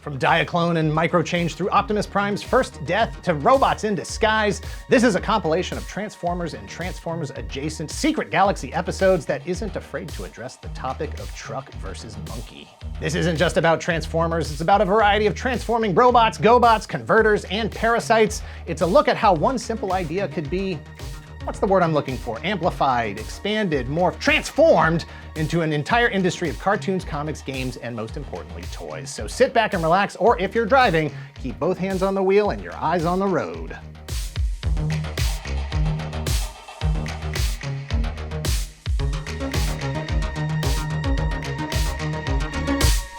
From Diaclone and Microchange through Optimus Prime's first death to robots in disguise, this is a compilation of Transformers and Transformers-adjacent secret galaxy episodes that isn't afraid to address the topic of truck versus monkey. This isn't just about Transformers, it's about a variety of transforming robots, Gobots, converters, and parasites. It's a look at how one simple idea could be, what's the word I'm looking for? Amplified, expanded, morphed, transformed into an entire industry of cartoons, comics, games, and most importantly, toys. So sit back and relax, or if you're driving, keep both hands on the wheel and your eyes on the road.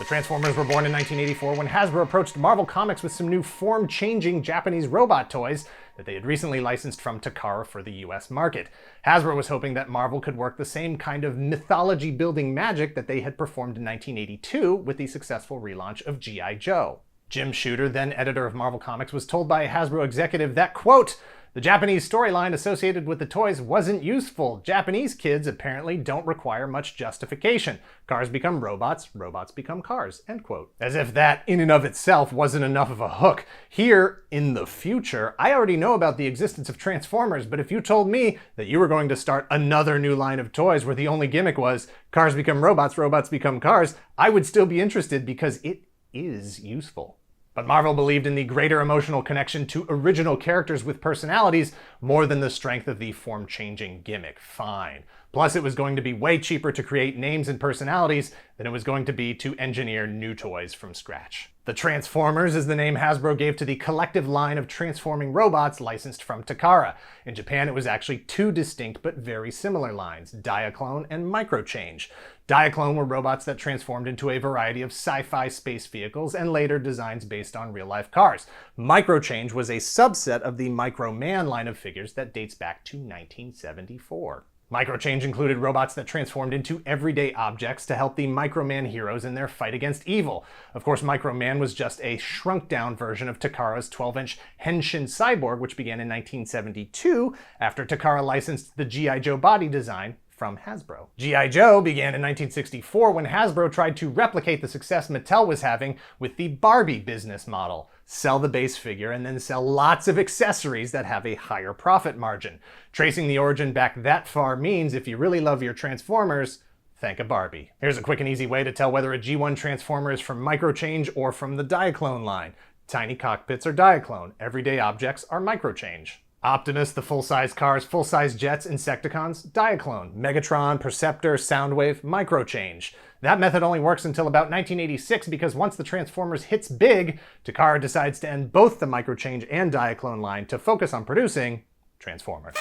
Transformers were born in 1984 when Hasbro approached Marvel Comics with some new form-changing Japanese robot toys that they had recently licensed from Takara for the US market. Hasbro was hoping that Marvel could work the same kind of mythology-building magic that they had performed in 1982 with the successful relaunch of G.I. Joe. Jim Shooter, then editor of Marvel Comics, was told by a Hasbro executive that, quote, "The Japanese storyline associated with the toys wasn't useful. Japanese kids apparently don't require much justification. Cars become robots, robots become cars," end quote. As if that in and of itself wasn't enough of a hook. Here, in the future, I already know about the existence of Transformers, but if you told me that you were going to start another new line of toys where the only gimmick was cars become robots, robots become cars, I would still be interested because it is useful. But Marvel believed in the greater emotional connection to original characters with personalities more than the strength of the form-changing gimmick. Fine. Plus, it was going to be way cheaper to create names and personalities than it was going to be to engineer new toys from scratch. The Transformers is the name Hasbro gave to the collective line of transforming robots licensed from Takara. In Japan, it was actually two distinct but very similar lines, Diaclone and Microchange. Diaclone were robots that transformed into a variety of sci-fi space vehicles and later designs based on real-life cars. Microchange was a subset of the Microman line of figures that dates back to 1974. Microchange included robots that transformed into everyday objects to help the Microman heroes in their fight against evil. Of course, Microman was just a shrunk-down version of Takara's 12-inch Henshin Cyborg, which began in 1972 after Takara licensed the G.I. Joe body design from Hasbro. G.I. Joe began in 1964 when Hasbro tried to replicate the success Mattel was having with the Barbie business model. Sell the base figure and then sell lots of accessories that have a higher profit margin. Tracing the origin back that far means if you really love your Transformers, thank a Barbie. Here's a quick and easy way to tell whether a G1 Transformer is from Microchange or from the Diaclone line. Tiny cockpits are Diaclone, everyday objects are Microchange. Optimus, the full-size cars, full-size jets, Insecticons, Diaclone. Megatron, Perceptor, Soundwave, Microchange. That method only works until about 1986 because once the Transformers hits big, Takara decides to end both the Microchange and Diaclone line to focus on producing Transformers.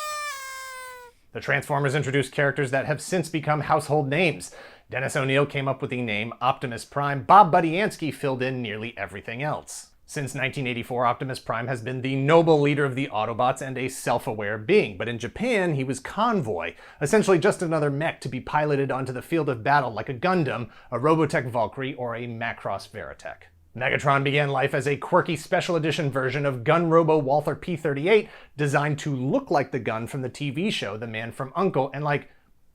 The Transformers introduced characters that have since become household names. Dennis O'Neil came up with the name Optimus Prime. Bob Budiansky filled in nearly everything else. Since 1984, Optimus Prime has been the noble leader of the Autobots and a self-aware being, but in Japan, he was Convoy, essentially just another mech to be piloted onto the field of battle like a Gundam, a Robotech Valkyrie, or a Macross Veritech. Megatron began life as a quirky special edition version of Gun Robo Walther P-38, designed to look like the gun from the TV show The Man from U.N.C.L.E., and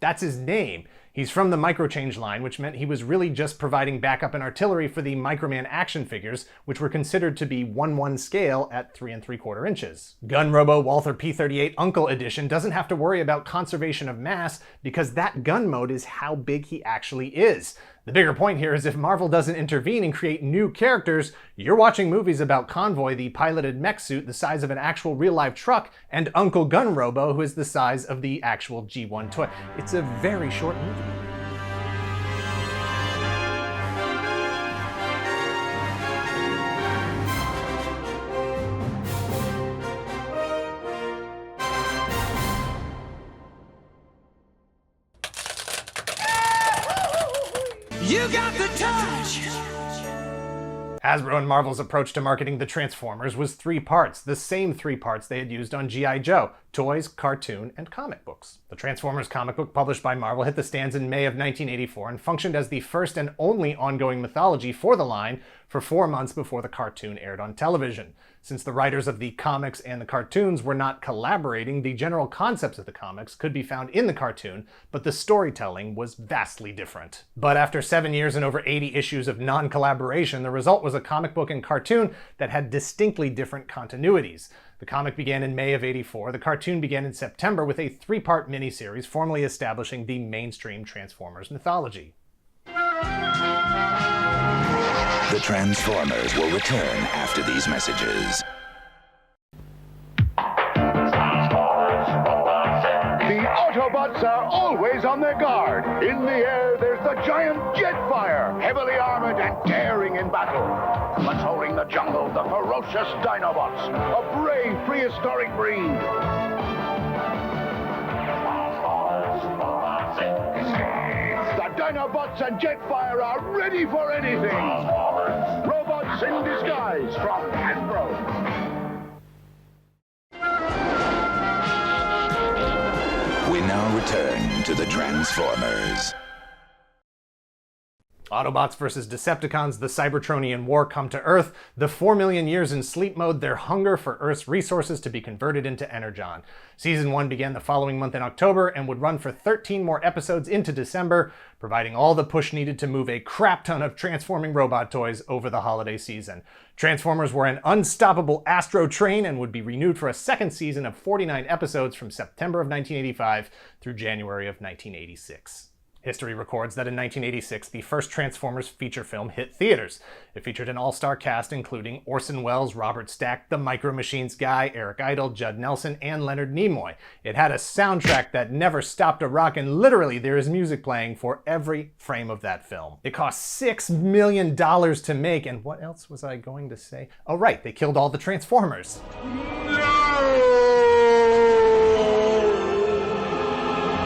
that's his name. He's from the Microchange line, which meant he was really just providing backup and artillery for the Microman action figures, which were considered to be 1/1 scale at 3 3/4 inches. Gun Robo Walther P-38 U.N.C.L.E. edition doesn't have to worry about conservation of mass because that gun mode is how big he actually is. The bigger point here is if Marvel doesn't intervene and create new characters, you're watching movies about Convoy, the piloted mech suit the size of an actual real-life truck, and Uncle Gun Robo, who is the size of the actual G1 toy. It's a very short movie. You got the touch! Hasbro and Marvel's approach to marketing the Transformers was three parts, the same three parts they had used on G.I. Joe: toys, cartoon, and comic books. The Transformers comic book published by Marvel hit the stands in May of 1984 and functioned as the first and only ongoing mythology for the line for 4 months before the cartoon aired on television. Since the writers of the comics and the cartoons were not collaborating, the general concepts of the comics could be found in the cartoon, but the storytelling was vastly different. But after 7 years and over 80 issues of non-collaboration, the result was a comic book and cartoon that had distinctly different continuities. The comic began in May of '84, the cartoon began in September with a 3-part miniseries formally establishing the mainstream Transformers mythology. The Transformers will return after these messages. The Autobots are always on their guard. In the air, there's the giant Jetfire, heavily armored and daring in battle. Patrolling the jungle, the ferocious Dinobots, a brave prehistoric breed. The Dinobots and Jetfire are ready for anything. Robots in disguise from Hasbro. We now return to the Transformers. Autobots versus Decepticons, the Cybertronian War come to Earth. The 4 million years in sleep mode, their hunger for Earth's resources to be converted into Energon. Season 1 began the following month in October and would run for 13 more episodes into December, providing all the push needed to move a crap ton of transforming robot toys over the holiday season. Transformers were an unstoppable astro train and would be renewed for a second season of 49 episodes from September of 1985 through January of 1986. History records that in 1986, the first Transformers feature film hit theaters. It featured an all-star cast including Orson Welles, Robert Stack, the Micro Machines guy, Eric Idle, Judd Nelson, and Leonard Nimoy. It had a soundtrack that never stopped a rock, and literally there is music playing for every frame of that film. It cost $6 million to make, and what else was I going to say? Oh right, they killed all the Transformers.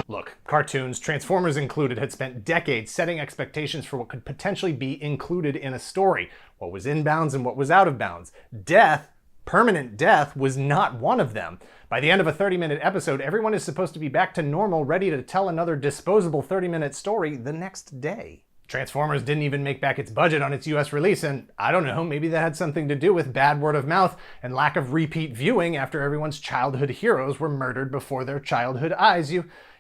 Look, cartoons, Transformers included, had spent decades setting expectations for what could potentially be included in a story, what was in bounds and what was out of bounds. Death, permanent death, was not one of them. By the end of a 30-minute episode, everyone is supposed to be back to normal, ready to tell another disposable 30-minute story the next day. Transformers didn't even make back its budget on its US release, and I don't know, maybe that had something to do with bad word of mouth and lack of repeat viewing after everyone's childhood heroes were murdered before their childhood eyes.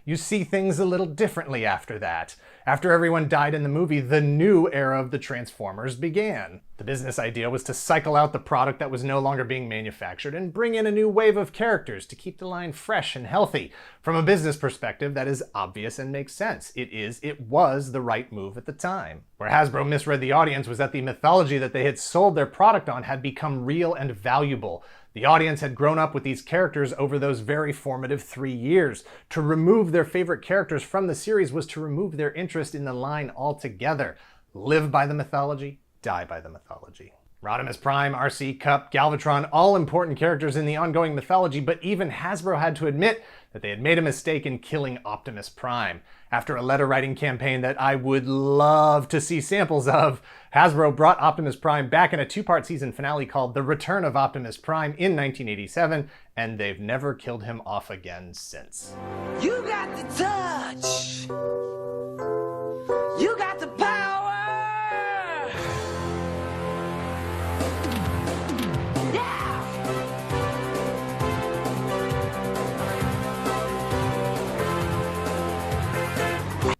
You see things a little differently after that. After everyone died in the movie, the new era of the Transformers began. The business idea was to cycle out the product that was no longer being manufactured and bring in a new wave of characters to keep the line fresh and healthy. From a business perspective, that is obvious and makes sense. It was the right move at the time. Where Hasbro misread the audience was that the mythology that they had sold their product on had become real and valuable. The audience had grown up with these characters over those very formative 3 years. To remove their favorite characters from the series was to remove their interest in the line altogether. Live by the mythology, die by the mythology. Rodimus Prime, RC, Cup, Galvatron, all important characters in the ongoing mythology, but even Hasbro had to admit that they had made a mistake in killing Optimus Prime. After a letter-writing campaign that I would love to see samples of, Hasbro brought Optimus Prime back in a 2-part season finale called The Return of Optimus Prime in 1987, and they've never killed him off again since. You got the touch. You got the power.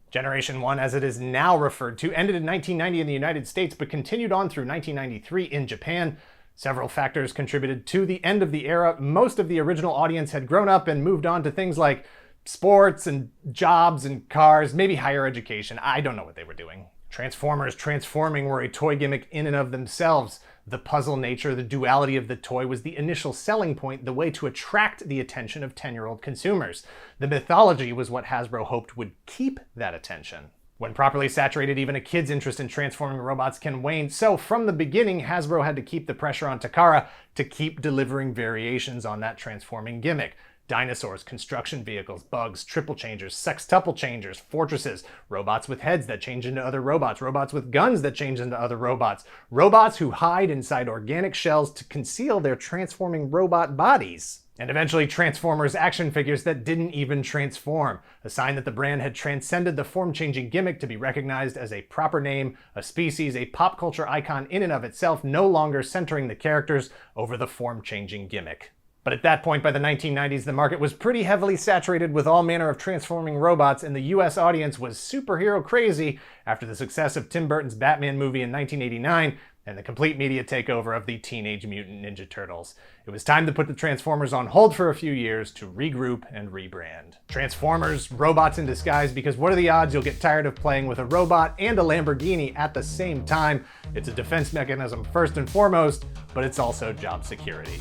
Generation 1, as it is now referred to, ended in 1990 in the United States, but continued on through 1993 in Japan. Several factors contributed to the end of the era. Most of the original audience had grown up and moved on to things like sports and jobs and cars, maybe higher education. I don't know what they were doing. Transformers transforming were a toy gimmick in and of themselves. The puzzle nature, the duality of the toy was the initial selling point, the way to attract the attention of 10-year-old consumers. The mythology was what Hasbro hoped would keep that attention. When properly saturated, even a kid's interest in transforming robots can wane, so from the beginning, Hasbro had to keep the pressure on Takara to keep delivering variations on that transforming gimmick. Dinosaurs, construction vehicles, bugs, triple changers, sextuple changers, fortresses, robots with heads that change into other robots, robots with guns that change into other robots, robots who hide inside organic shells to conceal their transforming robot bodies. And eventually Transformers action figures that didn't even transform, a sign that the brand had transcended the form-changing gimmick to be recognized as a proper name, a species, a pop culture icon in and of itself, no longer centering the characters over the form-changing gimmick. But at that point, by the 1990s, the market was pretty heavily saturated with all manner of transforming robots, and the US audience was superhero crazy after the success of Tim Burton's Batman movie in 1989, and the complete media takeover of the Teenage Mutant Ninja Turtles. It was time to put the Transformers on hold for a few years to regroup and rebrand. Transformers, robots in disguise, because what are the odds you'll get tired of playing with a robot and a Lamborghini at the same time? It's a defense mechanism first and foremost, but it's also job security.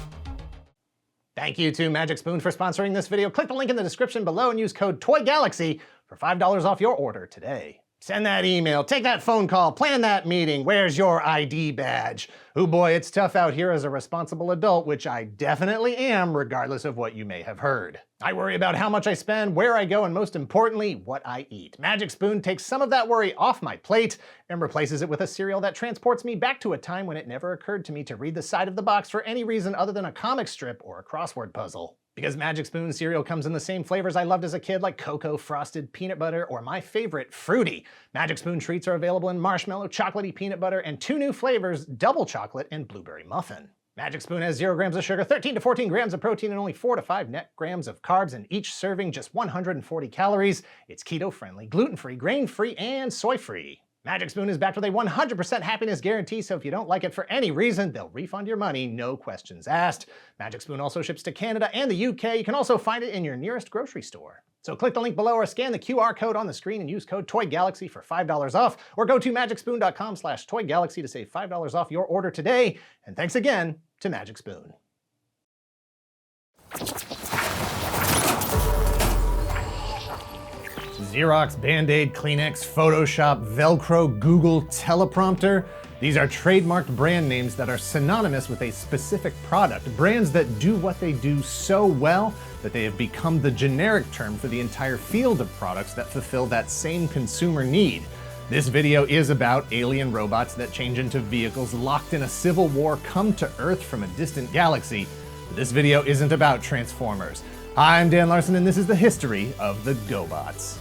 Thank you to Magic Spoon for sponsoring this video. Click the link in the description below and use code TOYGALAXY for $5 off your order today. Send that email, take that phone call, plan that meeting. Where's your ID badge? Oh boy, it's tough out here as a responsible adult, which I definitely am, regardless of what you may have heard. I worry about how much I spend, where I go, and most importantly, what I eat. Magic Spoon takes some of that worry off my plate and replaces it with a cereal that transports me back to a time when it never occurred to me to read the side of the box for any reason other than a comic strip or a crossword puzzle. Because Magic Spoon cereal comes in the same flavors I loved as a kid, like cocoa, frosted, peanut butter, or my favorite, fruity. Magic Spoon treats are available in marshmallow, chocolatey peanut butter, and 2 new flavors, double chocolate and blueberry muffin. Magic Spoon has 0 grams of sugar, 13 to 14 grams of protein, and only 4 to 5 net grams of carbs, and each serving just 140 calories. It's keto-friendly, gluten-free, grain-free, and soy-free. Magic Spoon is backed with a 100% happiness guarantee, so if you don't like it for any reason, they'll refund your money, no questions asked. Magic Spoon also ships to Canada and the UK. You can also find it in your nearest grocery store. So click the link below or scan the QR code on the screen and use code TOYGALAXY for $5 off, or go to magicspoon.com/TOYGALAXY to save $5 off your order today. And thanks again to Magic Spoon. Xerox, Band-Aid, Kleenex, Photoshop, Velcro, Google, teleprompter. These are trademarked brand names that are synonymous with a specific product. Brands that do what they do so well that they have become the generic term for the entire field of products that fulfill that same consumer need. This video is about alien robots that change into vehicles locked in a civil war come to Earth from a distant galaxy. But this video isn't about Transformers. Hi, I'm Dan Larson, and this is the history of the Gobots.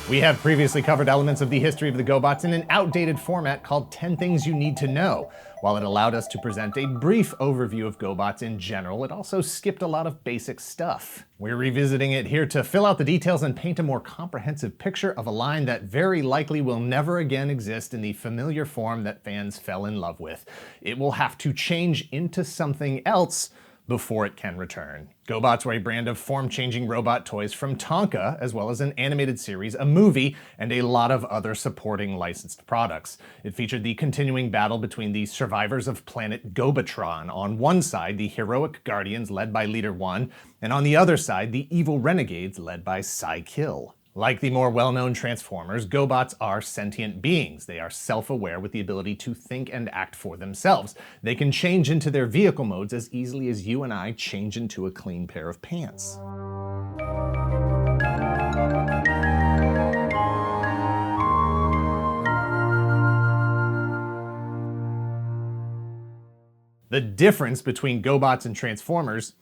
We have previously covered elements of the history of the Gobots in an outdated format called 10 Things You Need to Know. While it allowed us to present a brief overview of Gobots in general, it also skipped a lot of basic stuff. We're revisiting it here to fill out the details and paint a more comprehensive picture of a line that very likely will never again exist in the familiar form that fans fell in love with. It will have to change into something else before it can return. Gobots were a brand of form-changing robot toys from Tonka, as well as an animated series, a movie, and a lot of other supporting licensed products. It featured the continuing battle between the survivors of planet Gobotron. On one side, the heroic Guardians led by Leader 1, and on the other side, the evil Renegades led by Psy-Kill. Like the more well-known Transformers, Gobots are sentient beings. They are self-aware with the ability to think and act for themselves. They can change into their vehicle modes as easily as you and I change into a clean pair of pants. The difference between Gobots and Transformers,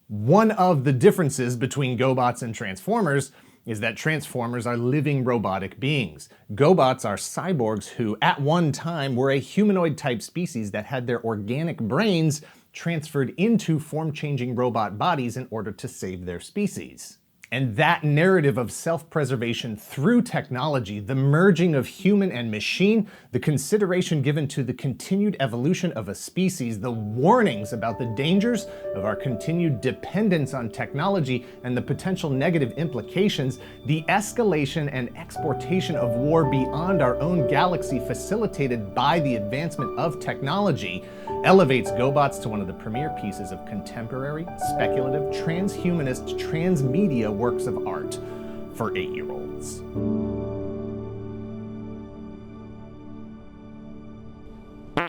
one of the differences between Gobots and Transformers is that Transformers are living robotic beings. Gobots are cyborgs who, at one time, were a humanoid-type species that had their organic brains transferred into form-changing robot bodies in order to save their species. And that narrative of self-preservation through technology, the merging of human and machine, the consideration given to the continued evolution of a species, the warnings about the dangers of our continued dependence on technology and the potential negative implications, the escalation and exportation of war beyond our own galaxy facilitated by the advancement of technology, elevates Gobots to one of the premier pieces of contemporary, speculative, transhumanist, transmedia works of art for 8-year-olds.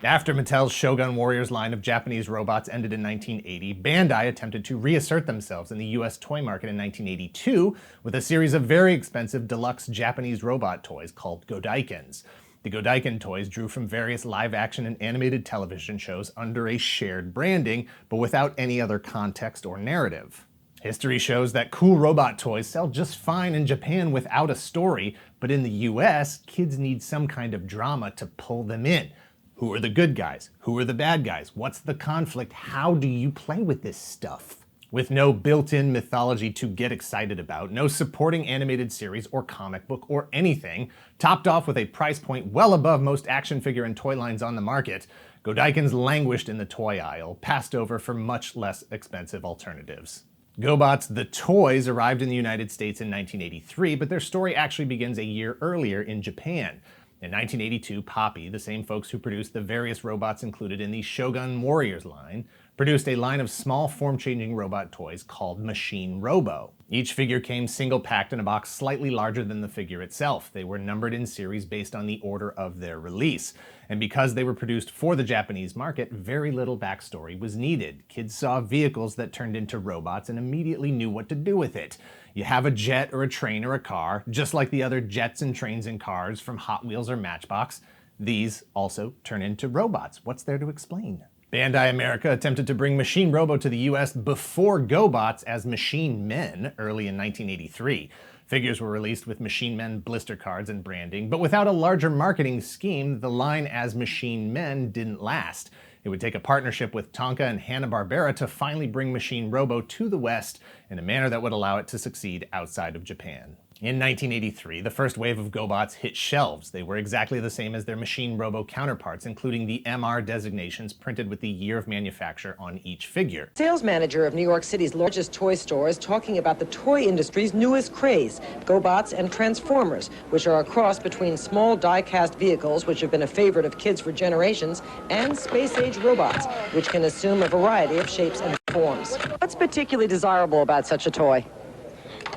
After Mattel's Shogun Warriors line of Japanese robots ended in 1980, Bandai attempted to reassert themselves in the US toy market in 1982 with a series of very expensive deluxe Japanese robot toys called Godaikens. The Godaiken toys drew from various live-action and animated television shows under a shared branding, but without any other context or narrative. History shows that cool robot toys sell just fine in Japan without a story, but in the US, kids need some kind of drama to pull them in. Who are the good guys? Who are the bad guys? What's the conflict? How do you play with this stuff? With no built-in mythology to get excited about, no supporting animated series or comic book or anything, topped off with a price point well above most action figure and toy lines on the market, Godaikens languished in the toy aisle, passed over for much less expensive alternatives. Gobots, the toys, arrived in the United States in 1983, but their story actually begins a year earlier in Japan. In 1982, Poppy, the same folks who produced the various robots included in the Shogun Warriors line, produced a line of small form-changing robot toys called Machine Robo. Each figure came single-packed in a box slightly larger than the figure itself. They were numbered in series based on the order of their release. And because they were produced for the Japanese market, very little backstory was needed. Kids saw vehicles that turned into robots and immediately knew what to do with it. You have a jet or a train or a car, just like the other jets and trains and cars from Hot Wheels or Matchbox. These also turn into robots. What's there to explain? Bandai America attempted to bring Machine Robo to the US before Gobots as Machine Men early in 1983. Figures were released with Machine Men blister cards and branding, but without a larger marketing scheme, the line as Machine Men didn't last. It would take a partnership with Tonka and Hanna-Barbera to finally bring Machine Robo to the West in a manner that would allow it to succeed outside of Japan. In 1983, the first wave of Gobots hit shelves. They were exactly the same as their Machine Robo counterparts, including the MR designations printed with the year of manufacture on each figure. Sales manager of New York City's largest toy store is talking about the toy industry's newest craze, Gobots and Transformers, which are a cross between small die-cast vehicles, which have been a favorite of kids for generations, and space-age robots, which can assume a variety of shapes and forms. What's particularly desirable about such a toy?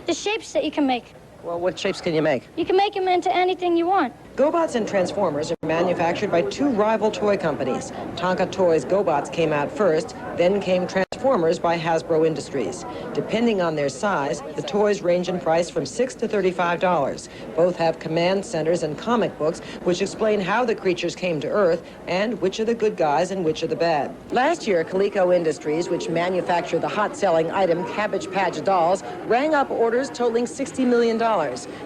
The shapes that you can make. Well, what shapes can you make? You can make them into anything you want. Gobots and Transformers are manufactured by two rival toy companies. Tonka Toys' Gobots came out first, then came Transformers by Hasbro Industries. Depending on their size, the toys range in price from $6 to $35. Both have command centers and comic books which explain how the creatures came to Earth and which are the good guys and which are the bad. Last year, Coleco Industries, which manufactured the hot-selling item Cabbage Patch Dolls, rang up orders totaling $60 million.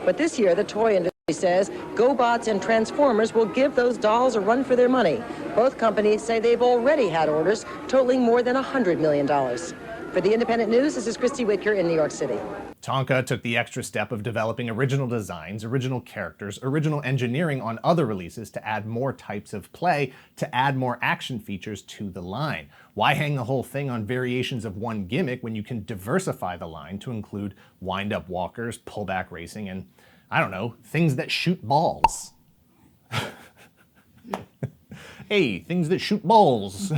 But this year, the toy industry says Gobots and Transformers will give those dolls a run for their money. Both companies say they've already had orders totaling more than $100 million. For the Independent News, this is Christy Whitker in New York City. Tonka took the extra step of developing original designs, original characters, original engineering on other releases to add more types of play, to add more action features to the line. Why hang the whole thing on variations of one gimmick when you can diversify the line to include wind-up walkers, pullback racing, and I don't know, things that shoot balls. Hey, things that shoot balls.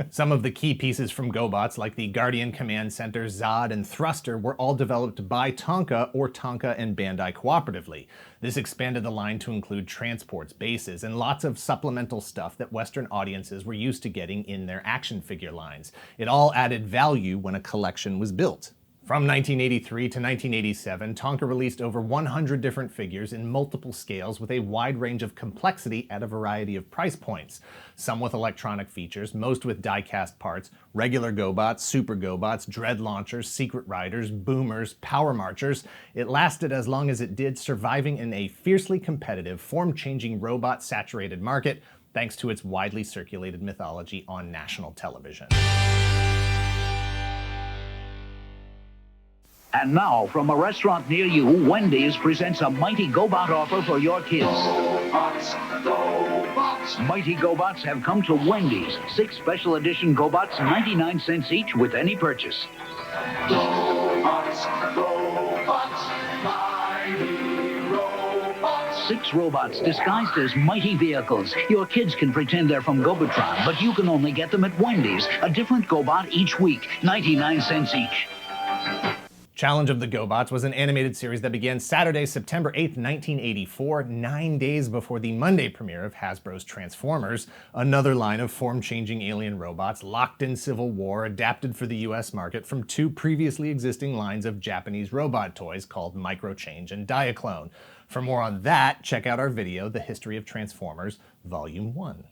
Some of the key pieces from Gobots, like the Guardian Command Center, Zod, and Thruster, were all developed by Tonka or Tonka and Bandai cooperatively. This expanded the line to include transports, bases, and lots of supplemental stuff that Western audiences were used to getting in their action figure lines. It all added value when a collection was built. From 1983 to 1987, Tonka released over 100 different figures in multiple scales with a wide range of complexity at a variety of price points. Some with electronic features, most with die-cast parts, regular Gobots, Super Gobots, Dread Launchers, Secret Riders, Boomers, Power Marchers. It lasted as long as it did, surviving in a fiercely competitive, form-changing robot-saturated market thanks to its widely circulated mythology on national television. And now, from a restaurant near you, Wendy's presents a Mighty Gobot offer for your kids. Gobots, Gobots. Mighty Gobots have come to Wendy's. 6 special edition Gobots, 99 cents each with any purchase. Gobots, Gobots, mighty robots. 6 robots disguised as mighty vehicles. Your kids can pretend they're from Gobotron, but you can only get them at Wendy's. A different Gobot each week, 99 cents each. Challenge of the Gobots was an animated series that began Saturday, September 8th, 1984, 9 days before the Monday premiere of Hasbro's Transformers, another line of form-changing alien robots locked in civil war adapted for the US market from two previously existing lines of Japanese robot toys called Microchange and Diaclone. For more on that, check out our video, The History of Transformers, Volume 1.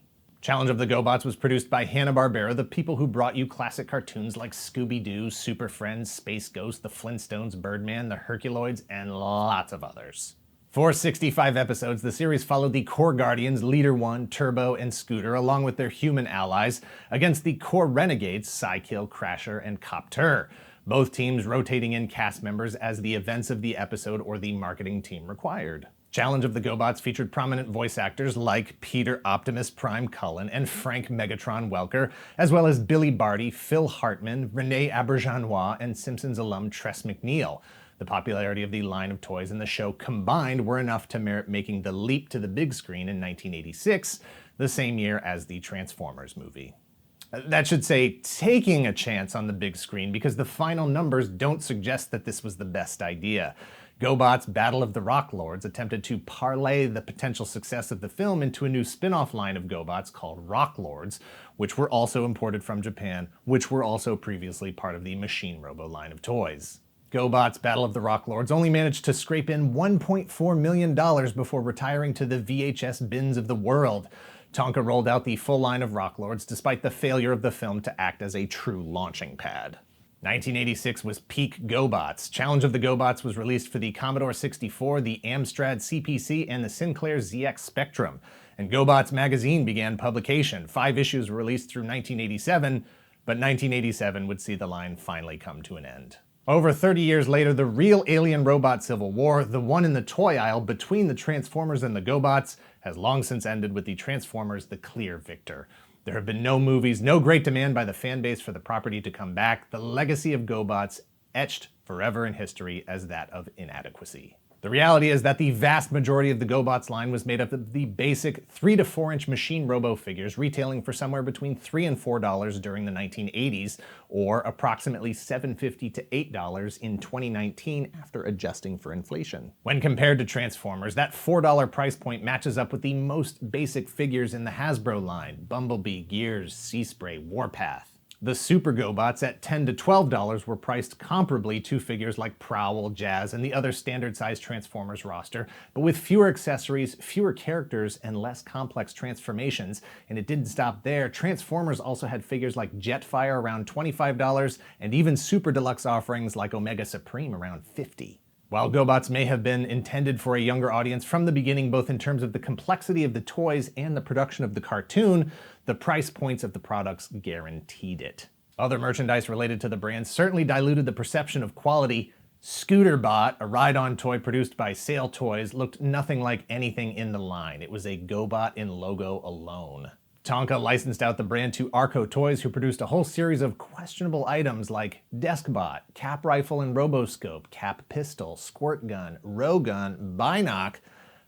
Challenge of the Gobots was produced by Hanna-Barbera, the people who brought you classic cartoons like Scooby-Doo, Super Friends, Space Ghost, The Flintstones, Birdman, The Herculoids, and lots of others. For 65 episodes, the series followed the Core Guardians, Leader One, Turbo, and Scooter, along with their human allies, against the Core Renegades, Psykill, Crasher, and Copter, both teams rotating in cast members as the events of the episode or the marketing team required. Challenge of the Gobots featured prominent voice actors like Peter Optimus Prime Cullen and Frank Megatron Welker, as well as Billy Barty, Phil Hartman, Renee Auberjonois, and Simpsons alum Tress MacNeille. The popularity of the line of toys and the show combined were enough to merit making the leap to the big screen in 1986, the same year as the Transformers movie. That should say taking a chance on the big screen, because the final numbers don't suggest that this was the best idea. Gobots Battle of the Rock Lords attempted to parlay the potential success of the film into a new spin-off line of Gobots called Rock Lords, which were also imported from Japan, which were also previously part of the Machine Robo line of toys. Gobots Battle of the Rock Lords only managed to scrape in $1.4 million before retiring to the VHS bins of the world. Tonka rolled out the full line of Rock Lords despite the failure of the film to act as a true launching pad. 1986 was peak Gobots. Challenge of the Gobots was released for the Commodore 64, the Amstrad CPC, and the Sinclair ZX Spectrum. And Gobots magazine began publication. 5 issues were released through 1987, but 1987 would see the line finally come to an end. Over 30 years later, the real alien robot civil war, the one in the toy aisle between the Transformers and the Gobots, has long since ended with the Transformers the clear victor. There have been no movies, no great demand by the fan base for the property to come back, the legacy of Gobots etched forever in history as that of inadequacy. The reality is that the vast majority of the Gobots line was made up of the basic 3 to 4 inch Machine Robo figures retailing for somewhere between $3 and $4 during the 1980s, or approximately $7.50 to $8 in 2019 after adjusting for inflation. When compared to Transformers, that $4 price point matches up with the most basic figures in the Hasbro line: Bumblebee, Gears, Seaspray, Warpath. The Super Gobots at $10 to $12 were priced comparably to figures like Prowl, Jazz, and the other standard-sized Transformers roster, but with fewer accessories, fewer characters, and less complex transformations. And it didn't stop there. Transformers also had figures like Jetfire around $25, and even super deluxe offerings like Omega Supreme around $50. While Gobots may have been intended for a younger audience from the beginning, both in terms of the complexity of the toys and the production of the cartoon, the price points of the products guaranteed it. Other merchandise related to the brand certainly diluted the perception of quality. Scooterbot, a ride-on toy produced by Sale Toys, looked nothing like anything in the line. It was a Gobot in logo alone. Tonka licensed out the brand to Arco Toys, who produced a whole series of questionable items like Deskbot, Cap Rifle and Roboscope, Cap Pistol, Squirt Gun, Rowgun, Binoc,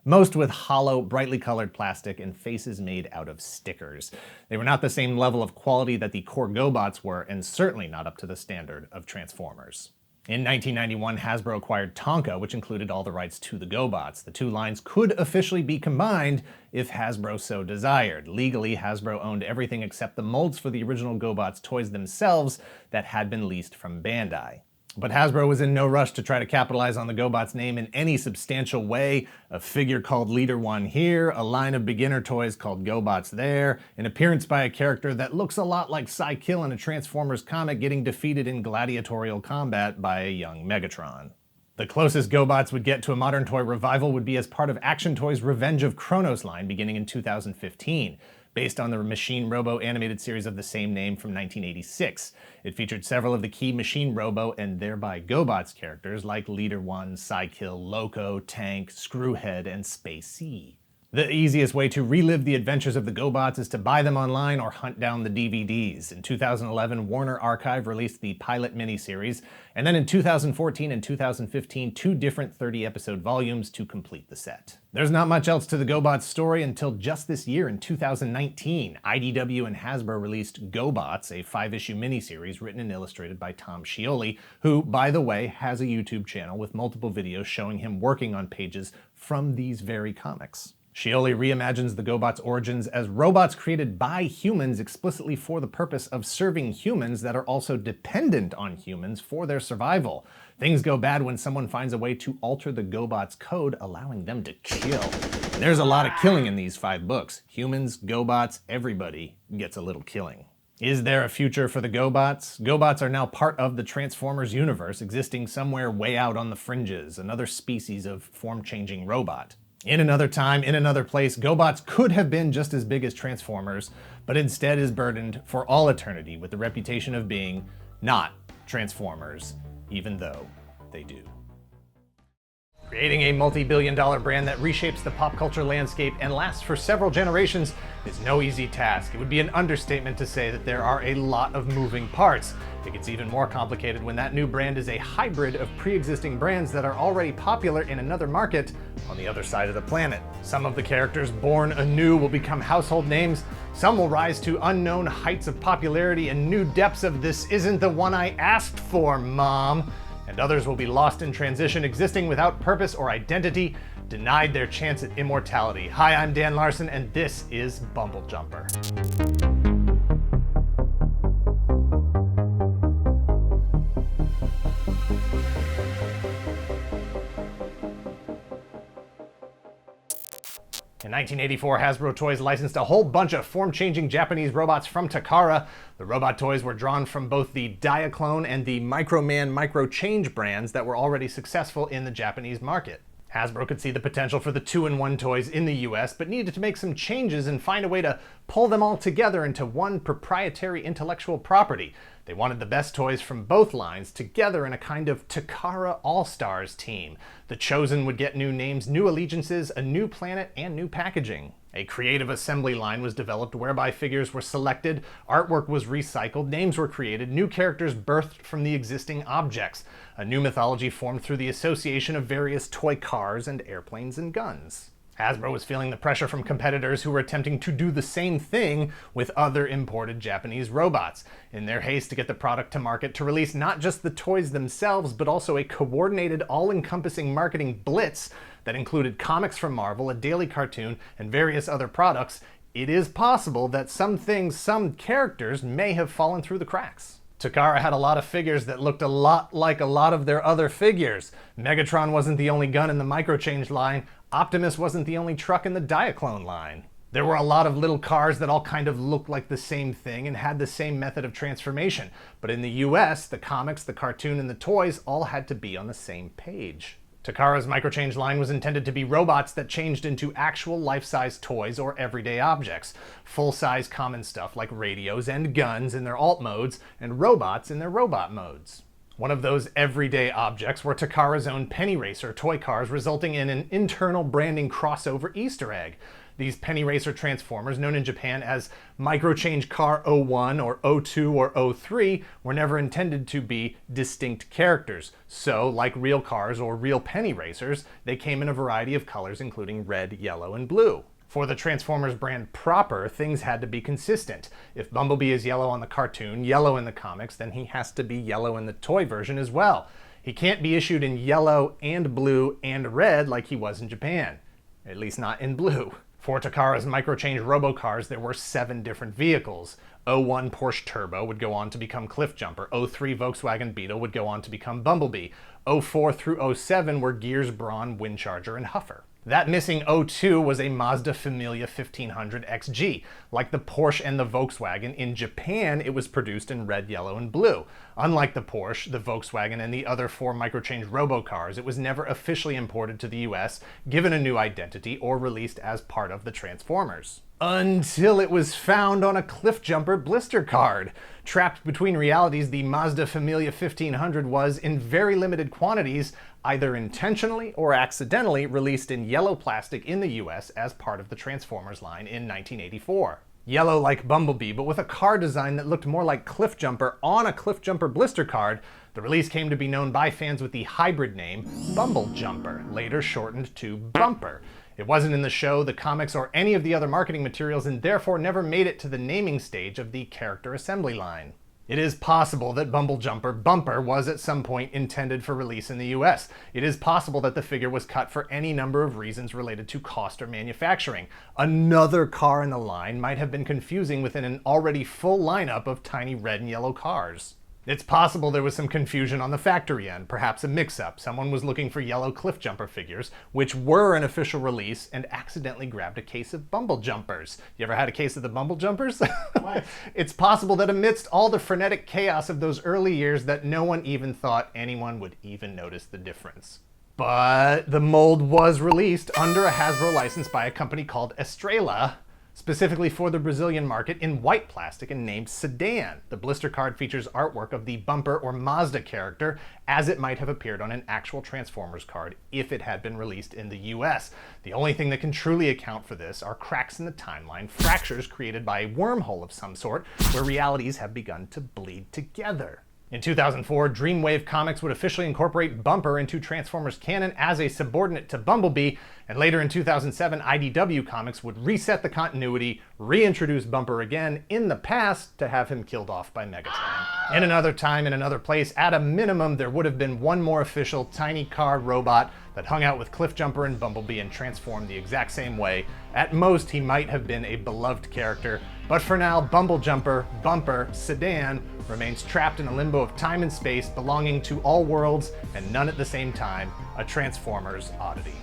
most with hollow, brightly colored plastic and faces made out of stickers. They were not the same level of quality that the core Gobots were, and certainly not up to the standard of Transformers. In 1991, Hasbro acquired Tonka, which included all the rights to the Gobots. The two lines could officially be combined if Hasbro so desired. Legally, Hasbro owned everything except the molds for the original Gobots toys themselves that had been leased from Bandai. But Hasbro was in no rush to try to capitalize on the Gobots name in any substantial way. A figure called Leader One here, a line of beginner toys called Gobots there, an appearance by a character that looks a lot like Psykill in a Transformers comic getting defeated in gladiatorial combat by a young Megatron. The closest Gobots would get to a modern toy revival would be as part of Action Toys' Revenge of Kronos line beginning in 2015. Based on the Machine Robo animated series of the same name from 1986. It featured several of the key Machine Robo and thereby Gobots characters like Leader One, Psykill, Loco, Tank, Screwhead, and Spacey. The easiest way to relive the adventures of the Gobots is to buy them online or hunt down the DVDs. In 2011, Warner Archive released the pilot miniseries, and then in 2014 and 2015, 2 different 30-episode volumes to complete the set. There's not much else to the Gobots story until just this year in 2019. IDW and Hasbro released Gobots, a 5-issue miniseries written and illustrated by Tom Scioli, who, by the way, has a YouTube channel with multiple videos showing him working on pages from these very comics. Scioli reimagines the Gobots' origins as robots created by humans explicitly for the purpose of serving humans that are also dependent on humans for their survival. Things go bad when someone finds a way to alter the Gobots' code, allowing them to kill. There's a lot of killing in these 5 books. Humans, Gobots, everybody gets a little killing. Is there a future for the Gobots? Gobots are now part of the Transformers universe, existing somewhere way out on the fringes, another species of form-changing robot. In another time, in another place, Gobots could have been just as big as Transformers, but instead is burdened for all eternity with the reputation of being not Transformers, even though they do. Creating a multi-billion-dollar brand that reshapes the pop culture landscape and lasts for several generations is no easy task. It would be an understatement to say that there are a lot of moving parts. It gets even more complicated when that new brand is a hybrid of pre-existing brands that are already popular in another market on the other side of the planet. Some of the characters born anew will become household names. Some will rise to unknown heights of popularity and new depths of "this isn't the one I asked for, Mom." And others will be lost in transition, existing without purpose or identity, denied their chance at immortality. Hi, I'm Dan Larson, and this is Bumblejumper. In 1984, Hasbro Toys licensed a whole bunch of form-changing Japanese robots from Takara. The robot toys were drawn from both the Diaclone and the Microman Microchange brands that were already successful in the Japanese market. Hasbro could see the potential for the 2-in-1 toys in the US, but needed to make some changes and find a way to pull them all together into one proprietary intellectual property. They wanted the best toys from both lines together in a kind of Takara All-Stars team. The Chosen would get new names, new allegiances, a new planet, and new packaging. A creative assembly line was developed whereby figures were selected, artwork was recycled, names were created, new characters birthed from the existing objects. A new mythology formed through the association of various toy cars and airplanes and guns. Hasbro was feeling the pressure from competitors who were attempting to do the same thing with other imported Japanese robots. In their haste to get the product to market, to release not just the toys themselves, but also a coordinated, all-encompassing marketing blitz that included comics from Marvel, a daily cartoon, and various other products, it is possible that some characters may have fallen through the cracks. Takara had a lot of figures that looked a lot like a lot of their other figures. Megatron wasn't the only gun in the Microchange line. Optimus wasn't the only truck in the Diaclone line. There were a lot of little cars that all kind of looked like the same thing and had the same method of transformation. But in the US, the comics, the cartoon, and the toys all had to be on the same page. Takara's Microchange line was intended to be robots that changed into actual life-size toys or everyday objects. Full-size common stuff like radios and guns in their alt modes, and robots in their robot modes. One of those everyday objects were Takara's own Penny Racer toy cars, resulting in an internal branding crossover Easter egg. These Penny Racer Transformers, known in Japan as Microchange Car 01 or 02 or 03, were never intended to be distinct characters. So, like real cars or real Penny Racers, they came in a variety of colors including red, yellow, and blue. For the Transformers brand proper, things had to be consistent. If Bumblebee is yellow on the cartoon, yellow in the comics, then he has to be yellow in the toy version as well. He can't be issued in yellow and blue and red like he was in Japan. At least not in blue. For Takara's Microchange Robocars, there were 7 different vehicles. 01 Porsche Turbo would go on to become Cliffjumper. 03 Volkswagen Beetle would go on to become Bumblebee. 04 through 07 were Gears, Brawn, Windcharger, and Huffer. That missing 02 was a Mazda Familia 1500 XG. Like the Porsche and the Volkswagen, in Japan it was produced in red, yellow, and blue. Unlike the Porsche, the Volkswagen, and the other 4 Microchange Robocars, it was never officially imported to the US, given a new identity, or released as part of the Transformers. Until it was found on a Cliffjumper blister card. Trapped between realities, the Mazda Familia 1500 was, in very limited quantities, either intentionally or accidentally released in yellow plastic in the US as part of the Transformers line in 1984. Yellow like Bumblebee, but with a car design that looked more like Cliffjumper on a Cliffjumper blister card, the release came to be known by fans with the hybrid name Bumblejumper, later shortened to Bumper. It wasn't in the show, the comics, or any of the other marketing materials, and therefore never made it to the naming stage of the character assembly line. It is possible that Bumblejumper Bumper was at some point intended for release in the US. It is possible that the figure was cut for any number of reasons related to cost or manufacturing. Another car in the line might have been confusing within an already full lineup of tiny red and yellow cars. It's possible there was some confusion on the factory end, perhaps a mix-up. Someone was looking for yellow Cliffjumper figures, which were an official release, and accidentally grabbed a case of Bumblejumpers. You ever had a case of the Bumblejumpers? It's possible that amidst all the frenetic chaos of those early years that no one even thought anyone would even notice the difference. But the mold was released under a Hasbro license by a company called Estrela, specifically for the Brazilian market, in white plastic and named Sedan. The blister card features artwork of the Bumper or Mazda character as it might have appeared on an actual Transformers card if it had been released in the US. The only thing that can truly account for this are cracks in the timeline, fractures created by a wormhole of some sort, where realities have begun to bleed together. In 2004, Dreamwave Comics would officially incorporate Bumper into Transformers canon as a subordinate to Bumblebee, and later in 2007, IDW Comics would reset the continuity, reintroduce Bumper again in the past to have him killed off by Megatron. In another time, in another place, at a minimum, there would have been one more official tiny car robot that hung out with Cliffjumper and Bumblebee and transformed the exact same way. At most, he might have been a beloved character, but for now, Bumblejumper, Bumper, Sedan remains trapped in a limbo of time and space belonging to all worlds and none at the same time, a Transformers oddity.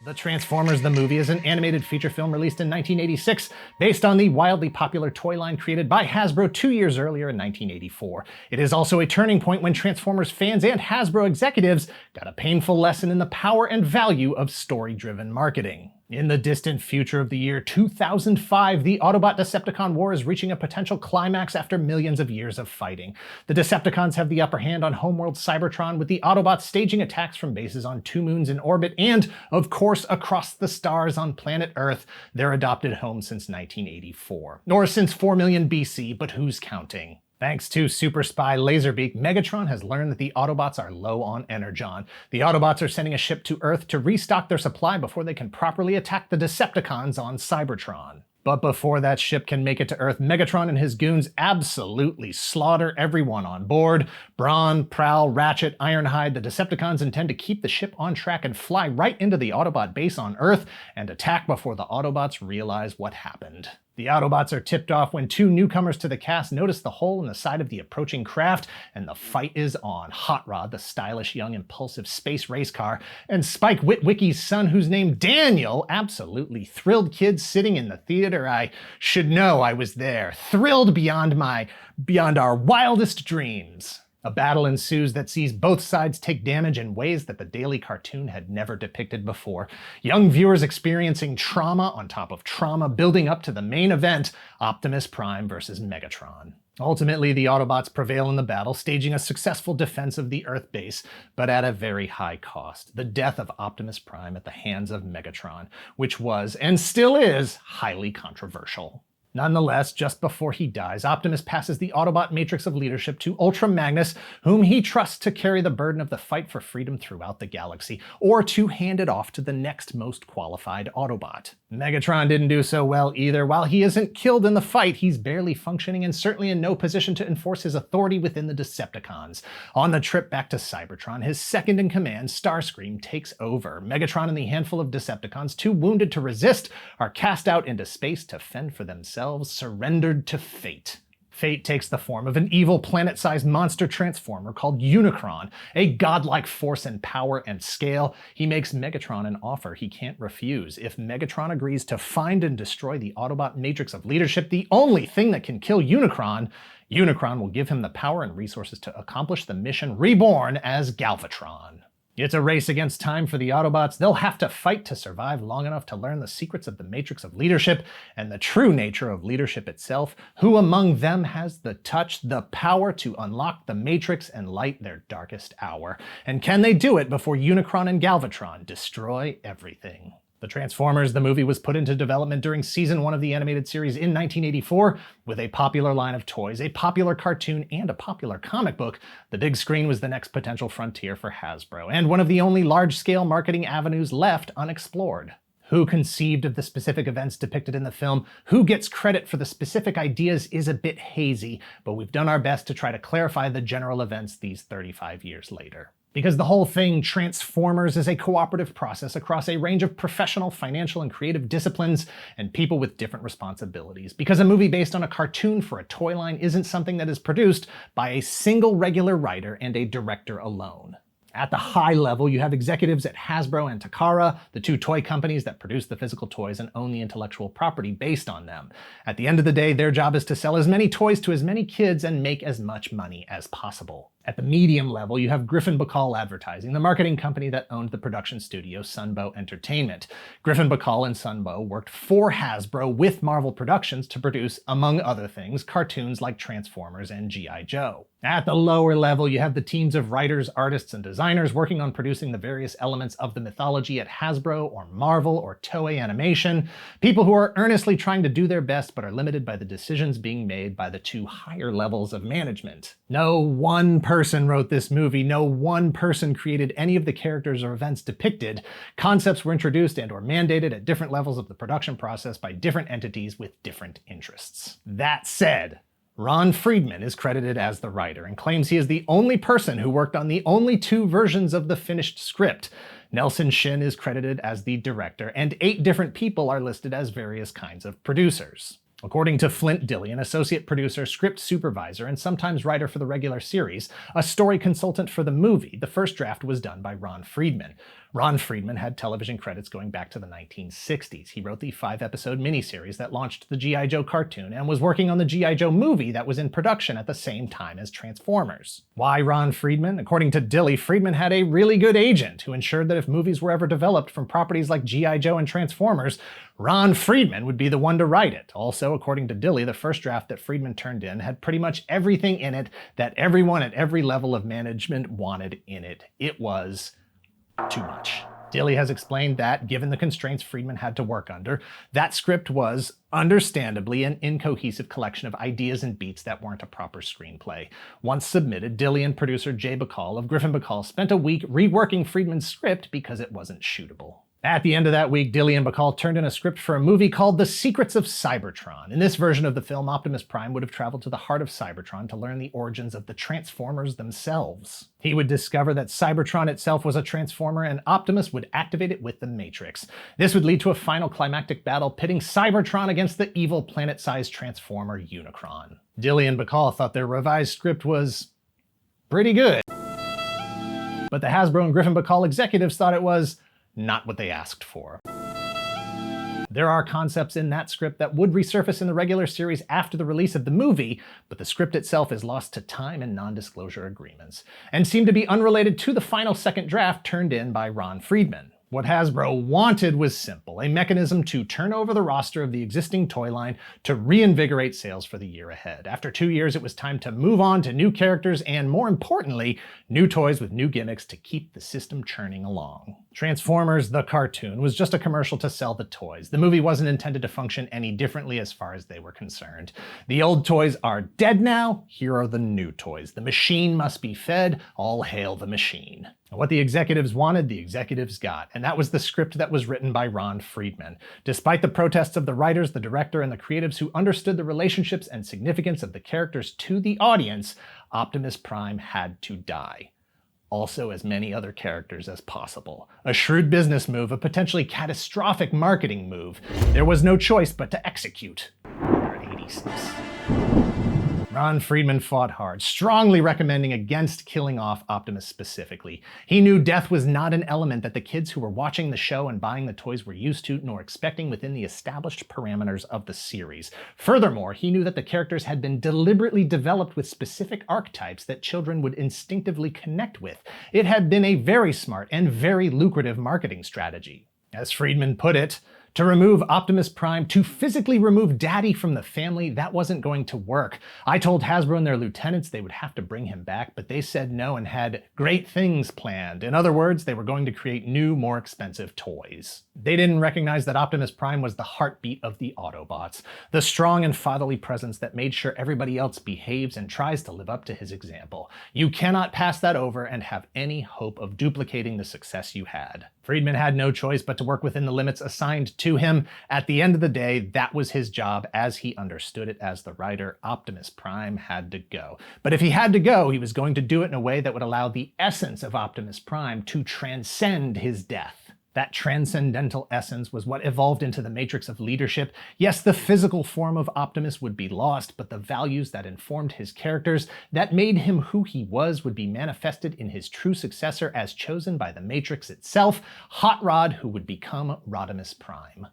The Transformers the Movie is an animated feature film released in 1986 based on the wildly popular toy line created by Hasbro 2 years earlier in 1984. It is also a turning point when Transformers fans and Hasbro executives got a painful lesson in the power and value of story-driven marketing. In the distant future of the year 2005, the Autobot-Decepticon war is reaching a potential climax after millions of years of fighting. The Decepticons have the upper hand on homeworld Cybertron, with the Autobots staging attacks from bases on 2 moons in orbit and, of course, across the stars on planet Earth, their adopted home since 1984. Or since 4 million BC, but who's counting? Thanks to super spy Laserbeak, Megatron has learned that the Autobots are low on Energon. The Autobots are sending a ship to Earth to restock their supply before they can properly attack the Decepticons on Cybertron. But before that ship can make it to Earth, Megatron and his goons absolutely slaughter everyone on board. Brawn, Prowl, Ratchet, Ironhide, the Decepticons intend to keep the ship on track and fly right into the Autobot base on Earth and attack before the Autobots realize what happened. The Autobots are tipped off when 2 newcomers to the cast notice the hole in the side of the approaching craft, and the fight is on. Hot Rod, the stylish, young, impulsive space race car, and Spike Witwicky's son, who's named Daniel, absolutely thrilled kids sitting in the theater. I should know I was there, thrilled beyond our wildest dreams. A battle ensues that sees both sides take damage in ways that the daily cartoon had never depicted before. Young viewers experiencing trauma on top of trauma, building up to the main event, Optimus Prime versus Megatron. Ultimately, the Autobots prevail in the battle, staging a successful defense of the Earth base, but at a very high cost: the death of Optimus Prime at the hands of Megatron, which was, and still is, highly controversial. Nonetheless, just before he dies, Optimus passes the Autobot matrix of leadership to Ultra Magnus, whom he trusts to carry the burden of the fight for freedom throughout the galaxy, or to hand it off to the next most qualified Autobot. Megatron didn't do so well either. While he isn't killed in the fight, he's barely functioning and certainly in no position to enforce his authority within the Decepticons. On the trip back to Cybertron, his second-in-command, Starscream, takes over. Megatron and the handful of Decepticons, too wounded to resist, are cast out into space to fend for themselves, surrendered to fate. Fate takes the form of an evil planet-sized monster transformer called Unicron, a godlike force in power and scale. He makes Megatron an offer he can't refuse. If Megatron agrees to find and destroy the Autobot matrix of leadership, the only thing that can kill Unicron, Unicron will give him the power and resources to accomplish the mission, reborn as Galvatron. It's a race against time for the Autobots. They'll have to fight to survive long enough to learn the secrets of the matrix of leadership and the true nature of leadership itself. Who among them has the touch, the power to unlock the matrix and light their darkest hour? And can they do it before Unicron and Galvatron destroy everything? The Transformers, the movie, was put into development during season 1 of the animated series in 1984. With a popular line of toys, a popular cartoon, and a popular comic book, the big screen was the next potential frontier for Hasbro, and one of the only large-scale marketing avenues left unexplored. Who conceived of the specific events depicted in the film, who gets credit for the specific ideas is a bit hazy, but we've done our best to try to clarify the general events these 35 years later. Because the whole thing, Transformers, is a cooperative process across a range of professional, financial, and creative disciplines and people with different responsibilities. Because a movie based on a cartoon for a toy line isn't something that is produced by a single regular writer and a director alone. At the high level, you have executives at Hasbro and Takara, the two toy companies that produce the physical toys and own the intellectual property based on them. At the end of the day, their job is to sell as many toys to as many kids and make as much money as possible. At the medium level, you have Griffin Bacall Advertising, the marketing company that owned the production studio Sunbow Entertainment. Griffin Bacall and Sunbow worked for Hasbro with Marvel Productions to produce, among other things, cartoons like Transformers and G.I. Joe. At the lower level, you have the teams of writers, artists, and designers working on producing the various elements of the mythology at Hasbro or Marvel or Toei Animation, people who are earnestly trying to do their best but are limited by the decisions being made by the two higher levels of management. No one person wrote this movie, no one person created any of the characters or events depicted. Concepts were introduced and or mandated at different levels of the production process by different entities with different interests. That said, Ron Friedman is credited as the writer and claims he is the only person who worked on the only 2 versions of the finished script. Nelson Shin is credited as the director, and 8 different people are listed as various kinds of producers. According to Flint Dilley, an associate producer, script supervisor, and sometimes writer for the regular series, a story consultant for the movie, the first draft was done by Ron Friedman. Ron Friedman had television credits going back to the 1960s. He wrote the 5-episode miniseries that launched the G.I. Joe cartoon and was working on the G.I. Joe movie that was in production at the same time as Transformers. Why Ron Friedman? According to Dilley, Friedman had a really good agent who ensured that if movies were ever developed from properties like G.I. Joe and Transformers, Ron Friedman would be the one to write it. Also, according to Dilley, the first draft that Friedman turned in had pretty much everything in it that everyone at every level of management wanted in it. It was too much. Dilley has explained that, given the constraints Friedman had to work under, that script was, understandably, an incohesive collection of ideas and beats that weren't a proper screenplay. Once submitted, Dilley and producer Jay Bacall of Griffin Bacall spent a week reworking Friedman's script because it wasn't shootable. At the end of that week, Dilley and Bacall turned in a script for a movie called The Secrets of Cybertron. In this version of the film, Optimus Prime would have traveled to the heart of Cybertron to learn the origins of the Transformers themselves. He would discover that Cybertron itself was a Transformer, and Optimus would activate it with the Matrix. This would lead to a final climactic battle pitting Cybertron against the evil planet-sized Transformer Unicron. Dilley and Bacall thought their revised script was pretty good, but the Hasbro and Griffin Bacall executives thought it was not what they asked for. There are concepts in that script that would resurface in the regular series after the release of the movie, but the script itself is lost to time and non-disclosure agreements, and seem to be unrelated to the final second draft turned in by Ron Friedman. What Hasbro wanted was simple, a mechanism to turn over the roster of the existing toy line to reinvigorate sales for the year ahead. After 2 years, it was time to move on to new characters and, more importantly, new toys with new gimmicks to keep the system churning along. Transformers, the cartoon, was just a commercial to sell the toys. The movie wasn't intended to function any differently as far as they were concerned. The old toys are dead now, here are the new toys. The machine must be fed, all hail the machine. What the executives wanted, the executives got, and that was the script that was written by Ron Friedman. Despite the protests of the writers, the director, and the creatives who understood the relationships and significance of the characters to the audience, Optimus Prime had to die. Also as many other characters as possible. A shrewd business move, a potentially catastrophic marketing move. There was no choice but to execute. We're at 86. Ron Friedman fought hard, strongly recommending against killing off Optimus specifically. He knew death was not an element that the kids who were watching the show and buying the toys were used to, nor expecting within the established parameters of the series. Furthermore, he knew that the characters had been deliberately developed with specific archetypes that children would instinctively connect with. It had been a very smart and very lucrative marketing strategy. As Friedman put it, to remove Optimus Prime, to physically remove Daddy from the family, that wasn't going to work. I told Hasbro and their lieutenants they would have to bring him back, but they said no and had great things planned. In other words, they were going to create new, more expensive toys. They didn't recognize that Optimus Prime was the heartbeat of the Autobots, the strong and fatherly presence that made sure everybody else behaves and tries to live up to his example. You cannot pass that over and have any hope of duplicating the success you had. Friedman had no choice but to work within the limits assigned to him. At the end of the day, that was his job as he understood it as the writer. Optimus Prime had to go. But if he had to go, he was going to do it in a way that would allow the essence of Optimus Prime to transcend his death. That transcendental essence was what evolved into the matrix of leadership. Yes, the physical form of Optimus would be lost, but the values that informed his characters, that made him who he was, would be manifested in his true successor as chosen by the matrix itself, Hot Rod, who would become Rodimus Prime.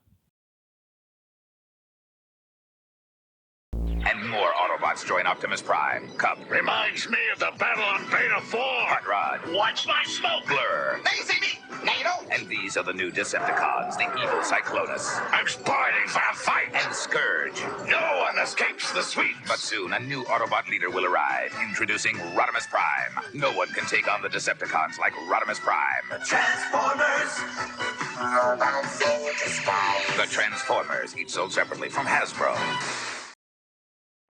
And more Autobots join Optimus Prime. Cup. Reminds me of the battle on Beta 4. Hot Rod. Watch my smoke. Blur. They see me! NATO! And these are the new Decepticons, the evil Cyclonus. I'm spoiling for a fight. And Scourge. No one escapes the sweep. But soon, a new Autobot leader will arrive, introducing Rodimus Prime. No one can take on the Decepticons like Rodimus Prime. Transformers! Robots in disguise. The Transformers, each sold separately from Hasbro.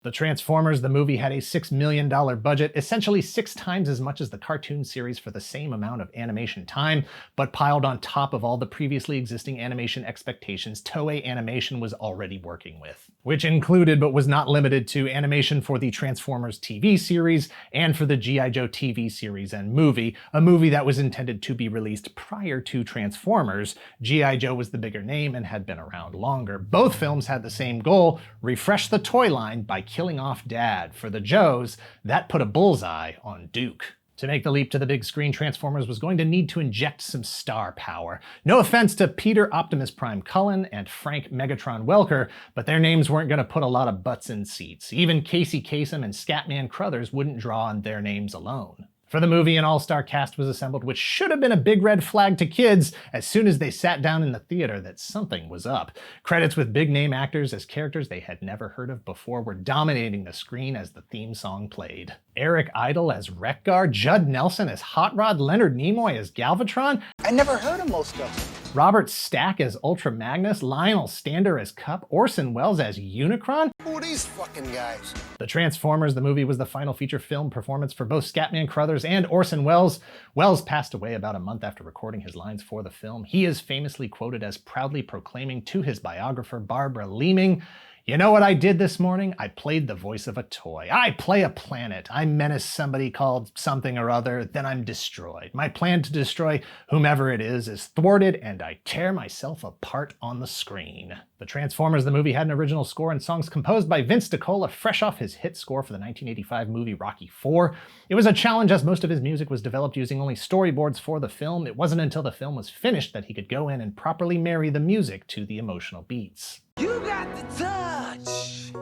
The Transformers, the movie, had a $6 million budget, essentially 6 times as much as the cartoon series for the same amount of animation time, but piled on top of all the previously existing animation expectations Toei Animation was already working with, which included but was not limited to animation for the Transformers TV series and for the G.I. Joe TV series and movie, a movie that was intended to be released prior to Transformers. G.I. Joe was the bigger name and had been around longer. Both films had the same goal: refresh the toy line by killing off Dad. For the Joes, that put a bullseye on Duke. To make the leap to the big screen, Transformers was going to need to inject some star power. No offense to Peter Optimus Prime Cullen and Frank Megatron Welker, but their names weren't going to put a lot of butts in seats. Even Casey Kasem and Scatman Crothers wouldn't draw on their names alone. For the movie, an all-star cast was assembled, which should have been a big red flag to kids as soon as they sat down in the theater that something was up. Credits with big-name actors as characters they had never heard of before were dominating the screen as the theme song played. Eric Idle as Wreck-Gar, Judd Nelson as Hot Rod, Leonard Nimoy as Galvatron, I never heard of most of them. Robert Stack as Ultra Magnus, Lionel Stander as Cup, Orson Welles as Unicron. Who are these fucking guys? The Transformers, the movie, was the final feature film performance for both Scatman Crothers and Orson Welles. Welles passed away about a month after recording his lines for the film. He is famously quoted as proudly proclaiming to his biographer, Barbara Leeming, "You know what I did this morning? I played the voice of a toy. I play a planet. I menace somebody called something or other, then I'm destroyed. My plan to destroy whomever it is thwarted, and I tear myself apart on the screen." The Transformers, the movie, had an original score and songs composed by Vince DiCola, fresh off his hit score for the 1985 movie Rocky IV. It was a challenge as most of his music was developed using only storyboards for the film. It wasn't until the film was finished that he could go in and properly marry the music to the emotional beats. You got the touch.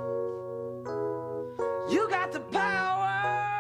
You got the power.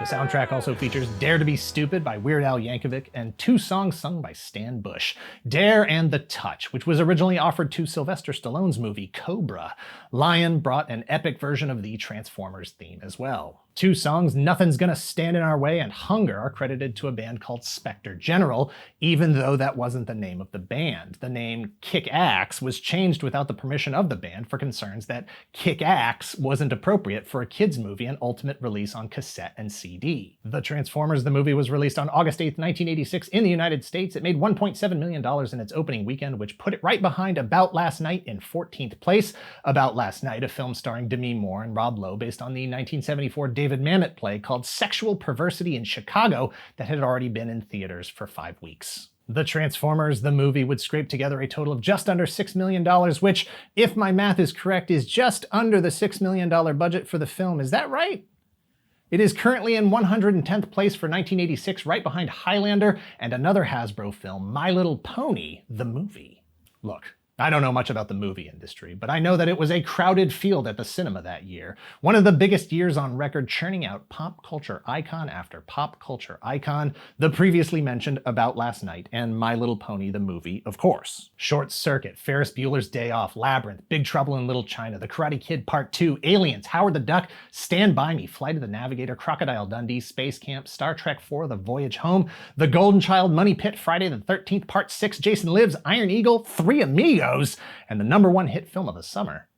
The soundtrack also features Dare to Be Stupid by Weird Al Yankovic and 2 songs sung by Stan Bush. Dare and The Touch, which was originally offered to Sylvester Stallone's movie Cobra. Lion brought an epic version of the Transformers theme as well. 2 songs, Nothing's Gonna Stand in Our Way and Hunger, are credited to a band called Spectre General, even though that wasn't the name of the band. The name Kick-Axe was changed without the permission of the band for concerns that Kick-Axe wasn't appropriate for a kids movie and ultimate release on cassette and CD. The Transformers, the movie, was released on August 8th, 1986 in the United States. It made $1.7 million in its opening weekend, which put it right behind About Last Night in 14th place. About Last Night, a film starring Demi Moore and Rob Lowe based on the 1974 David Mamet play called Sexual Perversity in Chicago that had already been in theaters for 5 weeks. The Transformers, the movie, would scrape together a total of just under $6 million, which, if my math is correct, is just under the $6 million budget for the film. Is that right? It is currently in 110th place for 1986, right behind Highlander and another Hasbro film, My Little Pony, the movie. Look, I don't know much about the movie industry, but I know that it was a crowded field at the cinema that year. One of the biggest years on record, churning out pop culture icon after pop culture icon, the previously mentioned About Last Night and My Little Pony the movie, of course. Short Circuit, Ferris Bueller's Day Off, Labyrinth, Big Trouble in Little China, The Karate Kid Part 2, Aliens, Howard the Duck, Stand By Me, Flight of the Navigator, Crocodile Dundee, Space Camp, Star Trek IV, The Voyage Home, The Golden Child, Money Pit, Friday the 13th Part 6, Jason Lives, Iron Eagle, Three Amigos, and the #1 hit film of the summer,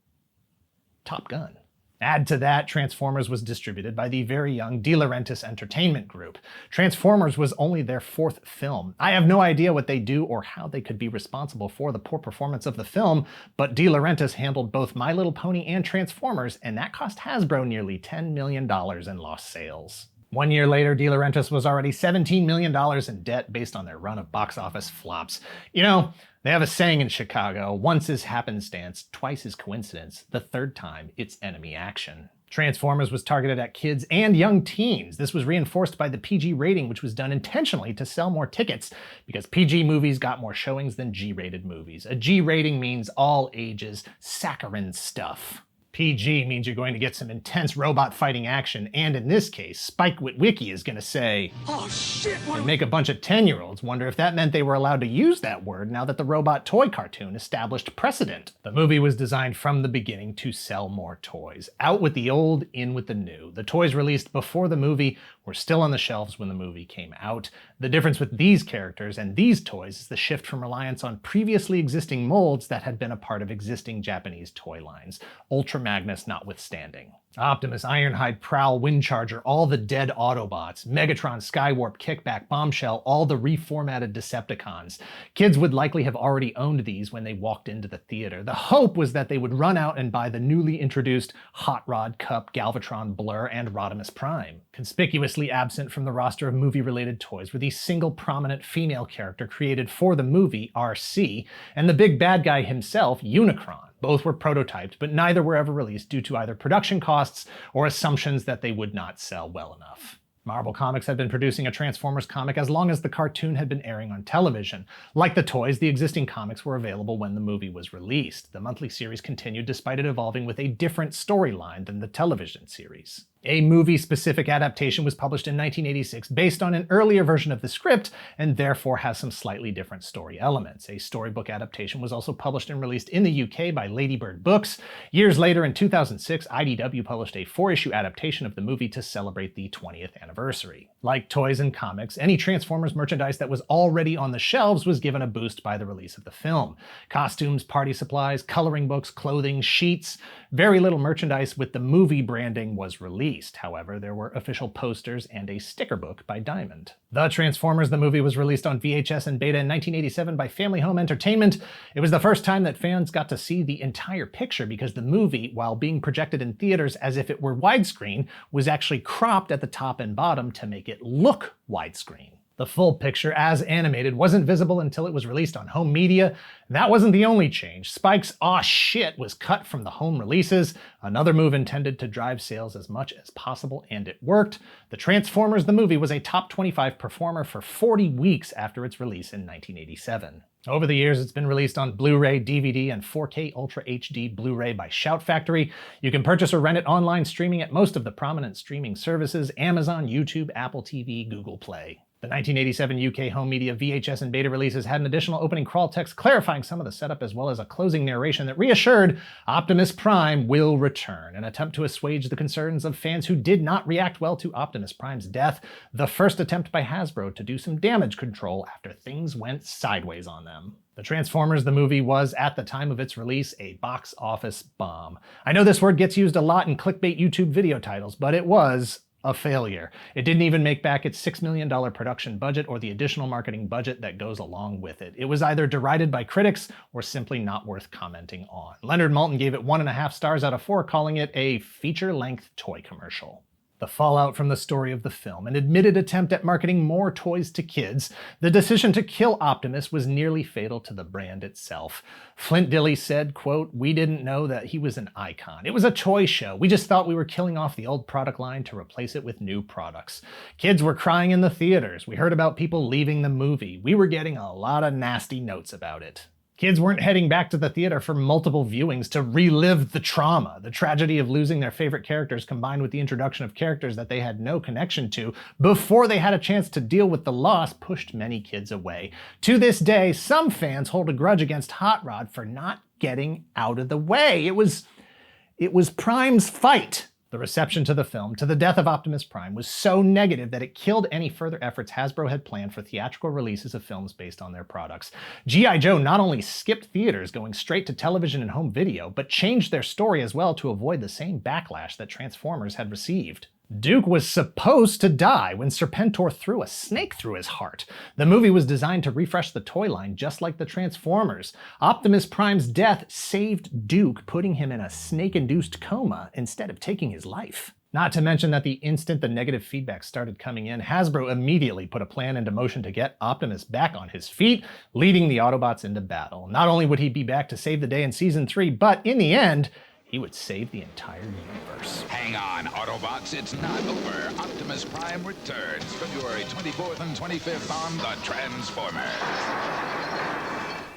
Top Gun. Add to that, Transformers was distributed by the very young De Laurentiis Entertainment Group. Transformers was only their 4th film. I have no idea what they do or how they could be responsible for the poor performance of the film, but De Laurentiis handled both My Little Pony and Transformers, and that cost Hasbro nearly $10 million in lost sales. 1 year later, De Laurentiis was already $17 million in debt based on their run of box office flops. You know, they have a saying in Chicago, once is happenstance, twice is coincidence, the third time it's enemy action. Transformers was targeted at kids and young teens. This was reinforced by the PG rating, which was done intentionally to sell more tickets, because PG movies got more showings than G-rated movies. A G rating means all ages, saccharine stuff. PG means you're going to get some intense robot fighting action, and in this case, Spike Witwicky is going to say, "Oh shit!" and make a bunch of 10-year-olds wonder if that meant they were allowed to use that word now that the robot toy cartoon established precedent. The movie was designed from the beginning to sell more toys. Out with the old, in with the new. The toys released before the movie were still on the shelves when the movie came out. The difference with these characters and these toys is the shift from reliance on previously existing molds that had been a part of existing Japanese toy lines. Ultra Magnus notwithstanding. Optimus, Ironhide, Prowl, Windcharger, all the dead Autobots, Megatron, Skywarp, Kickback, Bombshell, all the reformatted Decepticons. Kids would likely have already owned these when they walked into the theater. The hope was that they would run out and buy the newly introduced Hot Rod, Cup, Galvatron, Blur, and Rodimus Prime. Conspicuously absent from the roster of movie-related toys were the single prominent female character created for the movie, RC, and the big bad guy himself, Unicron. Both were prototyped, but neither were ever released due to either production costs or assumptions that they would not sell well enough. Marvel Comics had been producing a Transformers comic as long as the cartoon had been airing on television. Like the toys, the existing comics were available when the movie was released. The monthly series continued despite it evolving with a different storyline than the television series. A movie-specific adaptation was published in 1986 based on an earlier version of the script, and therefore has some slightly different story elements. A storybook adaptation was also published and released in the UK by Ladybird Books. Years later, in 2006, IDW published a 4-issue adaptation of the movie to celebrate the 20th anniversary. Like toys and comics, any Transformers merchandise that was already on the shelves was given a boost by the release of the film. Costumes, party supplies, coloring books, clothing, sheets. Very little merchandise with the movie branding was released. However, there were official posters and a sticker book by Diamond. The Transformers the movie was released on VHS and beta in 1987 by Family Home Entertainment. It was the first time that fans got to see the entire picture because the movie, while being projected in theaters as if it were widescreen, was actually cropped at the top and bottom to make it look widescreen. The full picture, as animated, wasn't visible until it was released on home media. That wasn't the only change. Spike's "aw shit" was cut from the home releases, another move intended to drive sales as much as possible, and it worked. The Transformers the movie was a top 25 performer for 40 weeks after its release in 1987. Over the years, it's been released on Blu-ray, DVD, and 4K Ultra HD Blu-ray by Shout Factory. You can purchase or rent it online streaming at most of the prominent streaming services: Amazon, YouTube, Apple TV, Google Play. The 1987 UK home media VHS and beta releases had an additional opening crawl text clarifying some of the setup, as well as a closing narration that reassured Optimus Prime will return, an attempt to assuage the concerns of fans who did not react well to Optimus Prime's death, the first attempt by Hasbro to do some damage control after things went sideways on them. The Transformers the movie was, at the time of its release, a box office bomb. I know this word gets used a lot in clickbait YouTube video titles, but it was a failure. It didn't even make back its $6 million production budget or the additional marketing budget that goes along with it. It was either derided by critics or simply not worth commenting on. Leonard Maltin gave it 1.5 stars out of 4, calling it a feature-length toy commercial. The fallout from the story of the film, an admitted attempt at marketing more toys to kids, the decision to kill Optimus was nearly fatal to the brand itself. Flint Dille said, quote, "We didn't know that he was an icon. It was a toy show. We just thought we were killing off the old product line to replace it with new products. Kids were crying in the theaters. We heard about people leaving the movie. We were getting a lot of nasty notes about it." Kids weren't heading back to the theater for multiple viewings to relive the trauma, the tragedy of losing their favorite characters combined with the introduction of characters that they had no connection to before they had a chance to deal with the loss pushed many kids away. To this day, some fans hold a grudge against Hot Rod for not getting out of the way. It was Prime's fight. The reception to the film, to the death of Optimus Prime, was so negative that it killed any further efforts Hasbro had planned for theatrical releases of films based on their products. G.I. Joe not only skipped theaters, going straight to television and home video, but changed their story as well to avoid the same backlash that Transformers had received. Duke was supposed to die when Serpentor threw a snake through his heart. The movie was designed to refresh the toy line just like the Transformers. Optimus Prime's death saved Duke, putting him in a snake-induced coma instead of taking his life. Not to mention that the instant the negative feedback started coming in, Hasbro immediately put a plan into motion to get Optimus back on his feet, leading the Autobots into battle. Not only would he be back to save the day in Season 3, but in the end, he would save the entire universe. Hang on, Autobots, it's not over. Optimus Prime returns February 24th and 25th on The Transformers.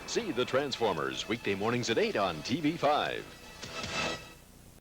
See The Transformers, weekday mornings at 8 on TV5.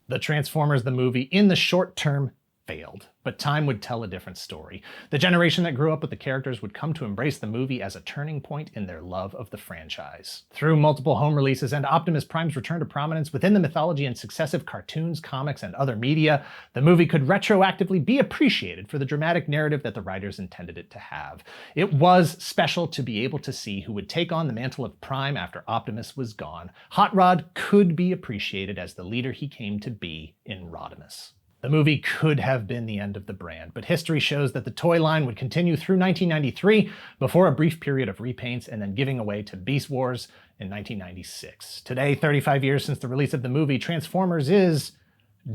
The Transformers, the movie, in the short term, failed. But time would tell a different story. The generation that grew up with the characters would come to embrace the movie as a turning point in their love of the franchise. Through multiple home releases and Optimus Prime's return to prominence within the mythology in successive cartoons, comics, and other media, the movie could retroactively be appreciated for the dramatic narrative that the writers intended it to have. It was special to be able to see who would take on the mantle of Prime after Optimus was gone. Hot Rod could be appreciated as the leader he came to be in Rodimus. The movie could have been the end of the brand, but history shows that the toy line would continue through 1993 before a brief period of repaints and then giving away to Beast Wars in 1996. Today, 35 years since the release of the movie, Transformers is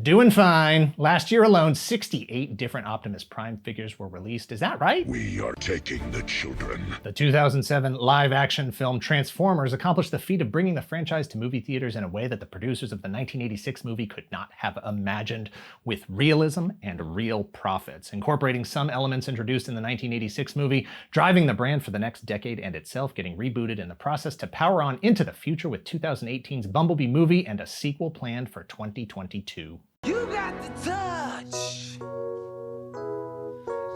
doing fine. Last year alone, 68 different Optimus Prime figures were released. Is that right? We are taking the children. The 2007 live-action film Transformers accomplished the feat of bringing the franchise to movie theaters in a way that the producers of the 1986 movie could not have imagined, with realism and real profits, incorporating some elements introduced in the 1986 movie, driving the brand for the next decade and itself getting rebooted in the process to power on into the future with 2018's Bumblebee movie and a sequel planned for 2022. You got the touch.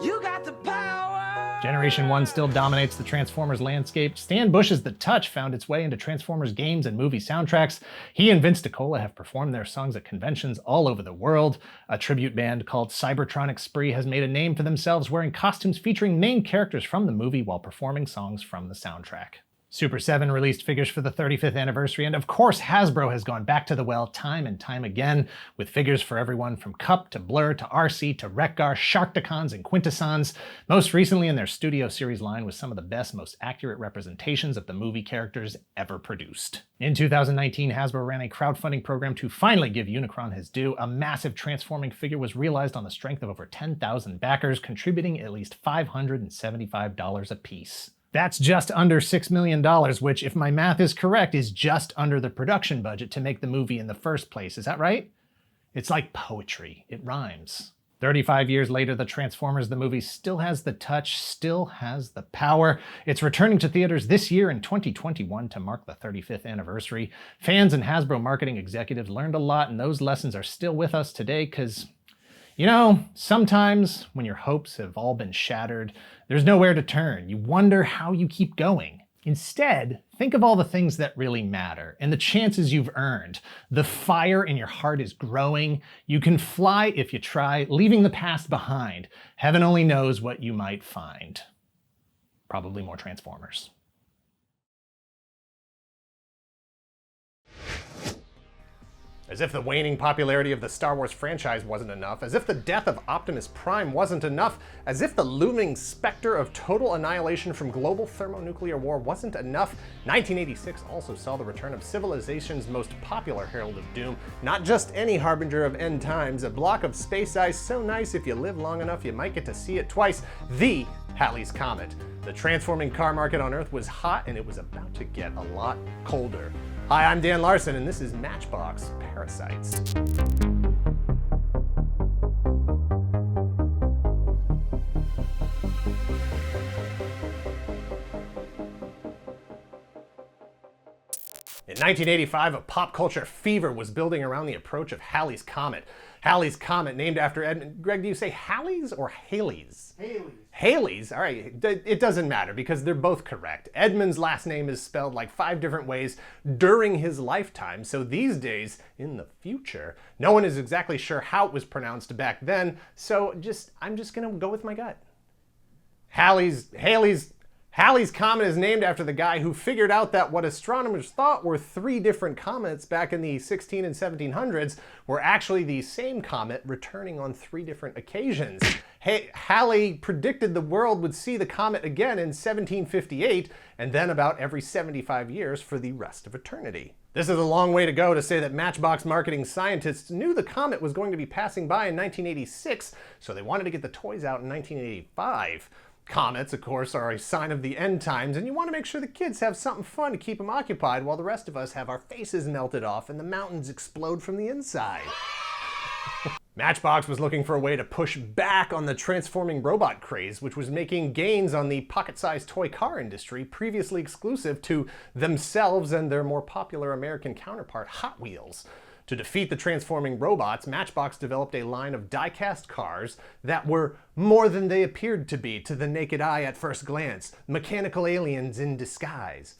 You got the power. Generation 1 still dominates the Transformers landscape. Stan Bush's The Touch found its way into Transformers games and movie soundtracks. He and Vince DiCola have performed their songs at conventions all over the world. A tribute band called Cybertronic Spree has made a name for themselves wearing costumes featuring main characters from the movie while performing songs from the soundtrack. Super 7 released figures for the 35th anniversary, and of course Hasbro has gone back to the well time and time again, with figures for everyone from Cup to Blur to RC to Wreck-Gar, Sharkticons, and Quintessons. Most recently in their Studio Series line with some of the best, most accurate representations of the movie characters ever produced. In 2019, Hasbro ran a crowdfunding program to finally give Unicron his due. A massive transforming figure was realized on the strength of over 10,000 backers, contributing at least $575 apiece. That's just under $6 million, which, if my math is correct, is just under the production budget to make the movie in the first place. Is that right? It's like poetry. It rhymes. 35 years later, the Transformers the movie still has the touch, still has the power. It's returning to theaters this year in 2021 to mark the 35th anniversary. Fans and Hasbro marketing executives learned a lot, and those lessons are still with us today because, you know, sometimes when your hopes have all been shattered, there's nowhere to turn. You wonder how you keep going. Instead, think of all the things that really matter and the chances you've earned. The fire in your heart is growing. You can fly if you try, leaving the past behind. Heaven only knows what you might find. Probably more Transformers. As As if the waning popularity of the Star Wars franchise wasn't enough, as if the death of Optimus Prime wasn't enough, as if the looming specter of total annihilation from global thermonuclear war wasn't enough, 1986 also saw the return of civilization's most popular herald of doom, not just any harbinger of end times, a block of space ice so nice if you live long enough you might get to see it twice, the Halley's Comet. The transforming car market on Earth was hot and it was about to get a lot colder. Hi, I'm Dan Larson, and this is Matchbox Parasites. In 1985, a pop culture fever was building around the approach of Halley's Comet. Halley's Comet, named after Edmund. Greg, do you say Halley's or Halley's? Halley's. Halley's? All right, it doesn't matter because they're both correct. Edmund's last name is spelled like 5 different ways during his lifetime, so these days, in the future, no one is exactly sure how it was pronounced back then, so I'm just gonna go with my gut. Halley's Comet is named after the guy who figured out that what astronomers thought were 3 different comets back in the 16 and 1700s were actually the same comet returning on 3 different occasions. Halley predicted the world would see the comet again in 1758 and then about every 75 years for the rest of eternity. This is a long way to go to say that Matchbox marketing scientists knew the comet was going to be passing by in 1986, so they wanted to get the toys out in 1985. Comets, of course, are a sign of the end times, and you want to make sure the kids have something fun to keep them occupied while the rest of us have our faces melted off and the mountains explode from the inside. Matchbox was looking for a way to push back on the transforming robot craze, which was making gains on the pocket-sized toy car industry previously exclusive to themselves and their more popular American counterpart, Hot Wheels. To defeat the transforming robots, Matchbox developed a line of die-cast cars that were more than they appeared to be to the naked eye at first glance, mechanical aliens in disguise.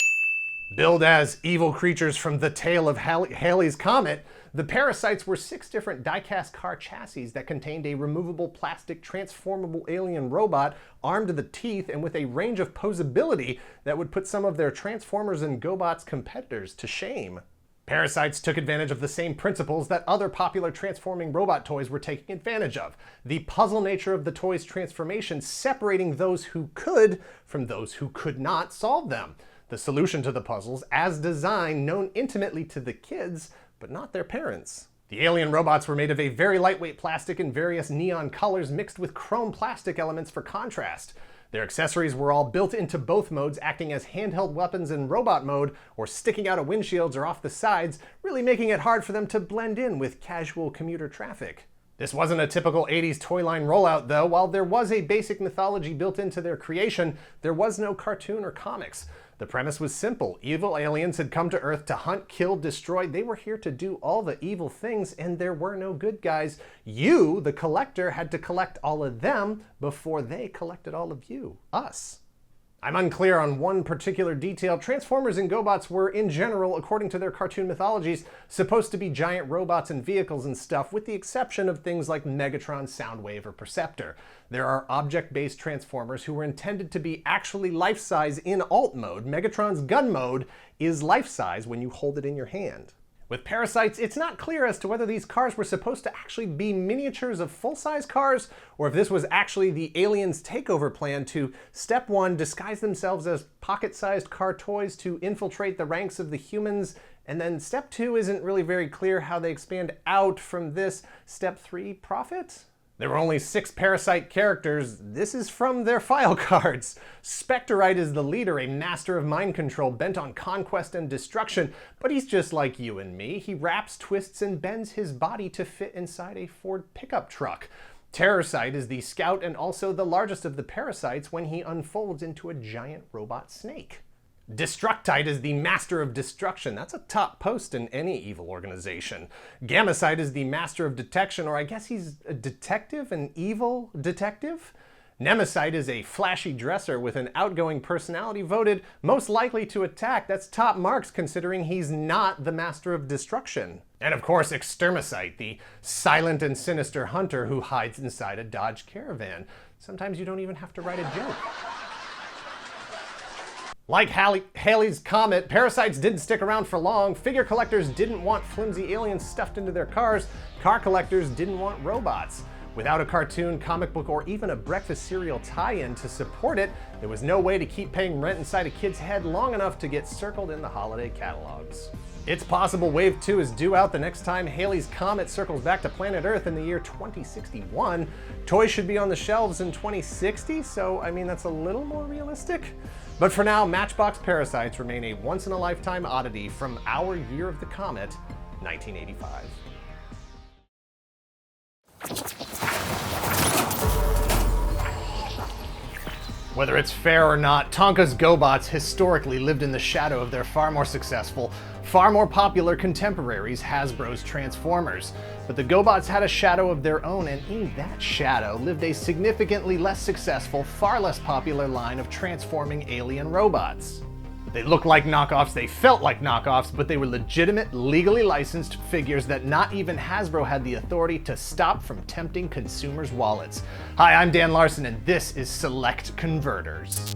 Billed as evil creatures from the tale of Halley's Comet, the Parasites were 6 different die-cast car chassis that contained a removable plastic transformable alien robot armed to the teeth and with a range of posability that would put some of their Transformers and Gobots competitors to shame. Parasites took advantage of the same principles that other popular transforming robot toys were taking advantage of. The puzzle nature of the toys' transformation separating those who could from those who could not solve them. The solution to the puzzles, as designed, known intimately to the kids, but not their parents. The alien robots were made of a very lightweight plastic in various neon colors mixed with chrome plastic elements for contrast. Their accessories were all built into both modes, acting as handheld weapons in robot mode or sticking out of windshields or off the sides, really making it hard for them to blend in with casual commuter traffic. This wasn't a typical 80s toy line rollout though. While there was a basic mythology built into their creation, there was no cartoon or comics. The premise was simple. Evil aliens had come to Earth to hunt, kill, destroy. They were here to do all the evil things, and there were no good guys. You, the collector, had to collect all of them before they collected all of you, us. I'm unclear on one particular detail. Transformers and Gobots were, in general, according to their cartoon mythologies, supposed to be giant robots and vehicles and stuff, with the exception of things like Megatron, Soundwave, or Perceptor. There are object-based Transformers who were intended to be actually life-size in alt mode. Megatron's gun mode is life-size when you hold it in your hand. With Parasites, it's not clear as to whether these cars were supposed to actually be miniatures of full-size cars, or if this was actually the aliens' takeover plan to, step 1, disguise themselves as pocket-sized car toys to infiltrate the ranks of the humans, and then step 2 isn't really very clear how they expand out from this. Step 3, profit? There were only 6 Parasite characters. This is from their file cards. Specterite is the leader, a master of mind control bent on conquest and destruction, but he's just like you and me. He wraps, twists, and bends his body to fit inside a Ford pickup truck. Terrorcite is the scout and also the largest of the Parasites when he unfolds into a giant robot snake. Destructite is the master of destruction. That's a top post in any evil organization. Gamacite is the master of detection, or I guess he's a detective, an evil detective? Nemesite is a flashy dresser with an outgoing personality voted most likely to attack. That's top marks considering he's not the master of destruction. And of course, Extermicite, the silent and sinister hunter who hides inside a Dodge Caravan. Sometimes you don't even have to write a joke. Like Halley's Comet, Parasites didn't stick around for long. Figure collectors didn't want flimsy aliens stuffed into their cars. Car collectors didn't want robots. Without a cartoon, comic book, or even a breakfast cereal tie-in to support it, there was no way to keep paying rent inside a kid's head long enough to get circled in the holiday catalogs. It's possible Wave 2 is due out the next time Halley's Comet circles back to planet Earth in the year 2061. Toys should be on the shelves in 2060, so I mean that's a little more realistic. But for now, Matchbox Parasites remain a once-in-a-lifetime oddity from our year of the comet, 1985. Whether it's fair or not, Tonka's Gobots historically lived in the shadow of their far more successful, far more popular contemporaries, Hasbro's Transformers. But the Gobots had a shadow of their own, and in that shadow lived a significantly less successful, far less popular line of transforming alien robots. They looked like knockoffs, they felt like knockoffs, but they were legitimate, legally licensed figures that not even Hasbro had the authority to stop from tempting consumers' wallets. Hi, I'm Dan Larson, and this is Select Converters.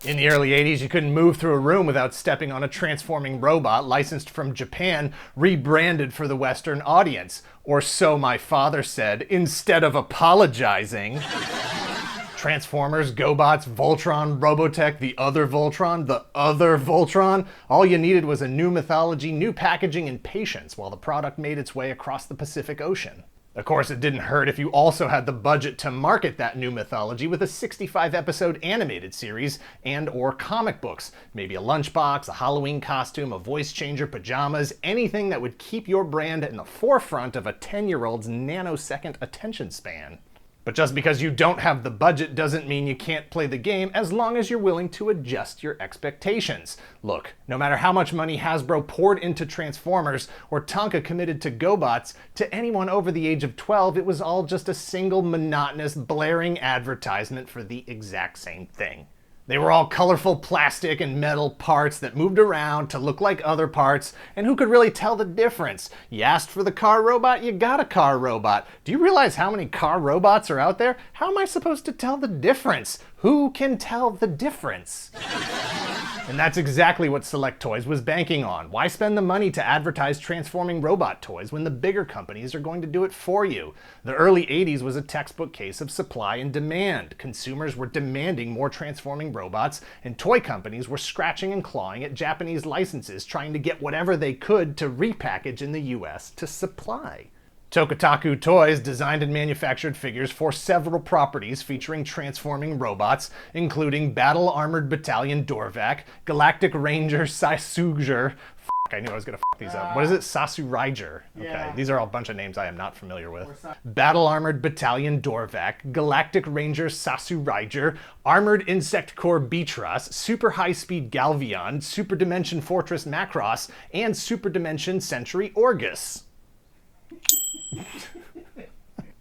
In the early 80s, you couldn't move through a room without stepping on a transforming robot licensed from Japan, rebranded for the Western audience. Or so my father said, instead of apologizing. Transformers, Gobots, Voltron, Robotech, the other Voltron. All you needed was a new mythology, new packaging, and patience while the product made its way across the Pacific Ocean. Of course, it didn't hurt if you also had the budget to market that new mythology with a 65-episode animated series and/or comic books. Maybe a lunchbox, a Halloween costume, a voice changer, pajamas, anything that would keep your brand in the forefront of a 10-year-old's nanosecond attention span. But just because you don't have the budget doesn't mean you can't play the game as long as you're willing to adjust your expectations. Look, no matter how much money Hasbro poured into Transformers or Tonka committed to Gobots, to anyone over the age of 12, it was all just a single monotonous, blaring advertisement for the exact same thing. They were all colorful plastic and metal parts that moved around to look like other parts, and who could really tell the difference? You asked for the car robot, you got a car robot. Do you realize how many car robots are out there? How am I supposed to tell the difference? Who can tell the difference? And that's exactly what Select Toys was banking on. Why spend the money to advertise transforming robot toys when the bigger companies are going to do it for you? The early 80s was a textbook case of supply and demand. Consumers were demanding more transforming robots, and toy companies were scratching and clawing at Japanese licenses, trying to get whatever they could to repackage in the US to supply. Tokotaku Toys designed and manufactured figures for several properties featuring transforming robots, including Battle Armored Battalion Dorvac, Galactic Ranger Saisuger. I knew I was gonna f these up. What is it? Sasuraiger. Okay, yeah. These are all a bunch of names I am not familiar with. Battle Armored Battalion Dorvac, Galactic Ranger Sasuraiger, Armored Insect Corps Beatros, Super High Speed Galvion, Super Dimension Fortress Macross, and Super Dimension Century Orgus.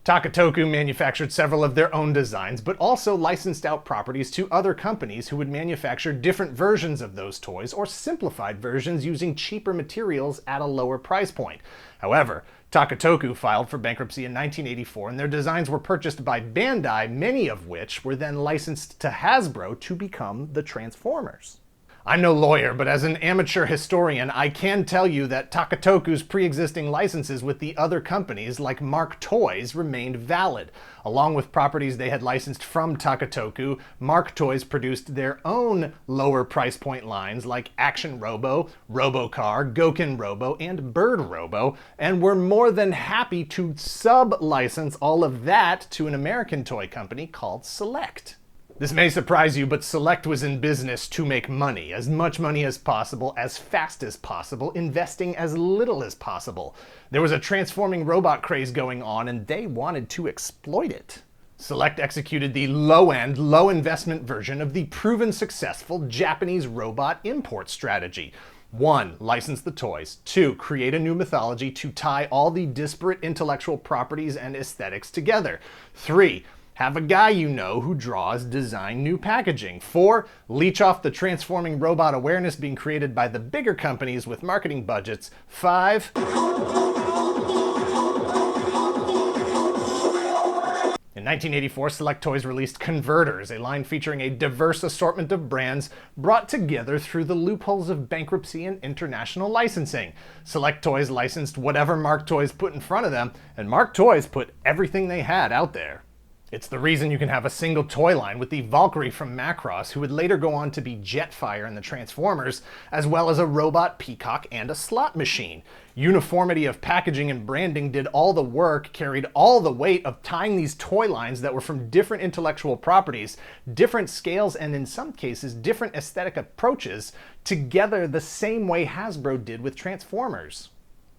Takatoku manufactured several of their own designs, but also licensed out properties to other companies who would manufacture different versions of those toys or simplified versions using cheaper materials at a lower price point. However, Takatoku filed for bankruptcy in 1984, and their designs were purchased by Bandai, many of which were then licensed to Hasbro to become the Transformers. I'm no lawyer, but as an amateur historian, I can tell you that Takatoku's pre-existing licenses with the other companies, like Mark Toys, remained valid. Along with properties they had licensed from Takatoku, Mark Toys produced their own lower price point lines like Action Robo, Robocar, Goken Robo, and Bird Robo, and were more than happy to sub-license all of that to an American toy company called Select. This may surprise you, but Select was in business to make money, as much money as possible, as fast as possible, investing as little as possible. There was a transforming robot craze going on, and they wanted to exploit it. Select executed the low-end, low-investment version of the proven successful Japanese robot import strategy. 1. License the toys. 2. Create a new mythology to tie all the disparate intellectual properties and aesthetics together. 3. Have a guy you know who draws design new packaging. 4. Leech off the transforming robot awareness being created by the bigger companies with marketing budgets. 5. In 1984, Select Toys released Converters, a line featuring a diverse assortment of brands brought together through the loopholes of bankruptcy and international licensing. Select Toys licensed whatever Mark Toys put in front of them, and Mark Toys put everything they had out there. It's the reason you can have a single toy line with the Valkyrie from Macross, who would later go on to be Jetfire in the Transformers, as well as a robot Peacock and a slot machine. Uniformity of packaging and branding did all the work, carried all the weight of tying these toy lines that were from different intellectual properties, different scales, and in some cases, different aesthetic approaches, together the same way Hasbro did with Transformers.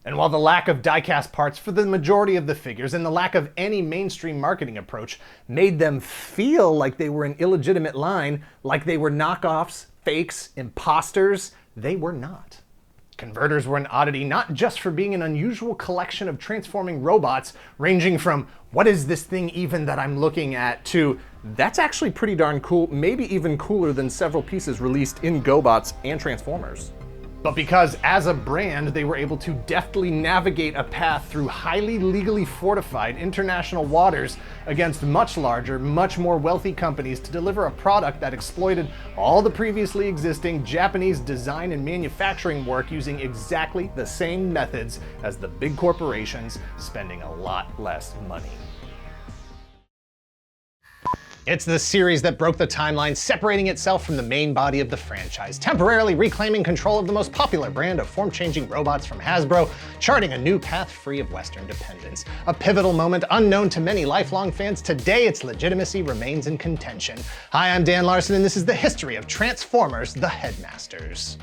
And while the lack of die-cast parts for the majority of the figures and the lack of any mainstream marketing approach made them feel like they were an illegitimate line, like they were knockoffs, fakes, imposters, they were not. Converters were an oddity not just for being an unusual collection of transforming robots, ranging from, what is this thing even that I'm looking at, to, that's actually pretty darn cool, maybe even cooler than several pieces released in Gobots and Transformers. But because, as a brand, they were able to deftly navigate a path through highly legally fortified international waters against much larger, much more wealthy companies to deliver a product that exploited all the previously existing Japanese design and manufacturing work using exactly the same methods as the big corporations, spending a lot less money. It's the series that broke the timeline, separating itself from the main body of the franchise, temporarily reclaiming control of the most popular brand of form-changing robots from Hasbro, charting a new path free of Western dependence. A pivotal moment unknown to many lifelong fans, today its legitimacy remains in contention. Hi, I'm Dan Larson, and this is the history of Transformers: The Headmasters.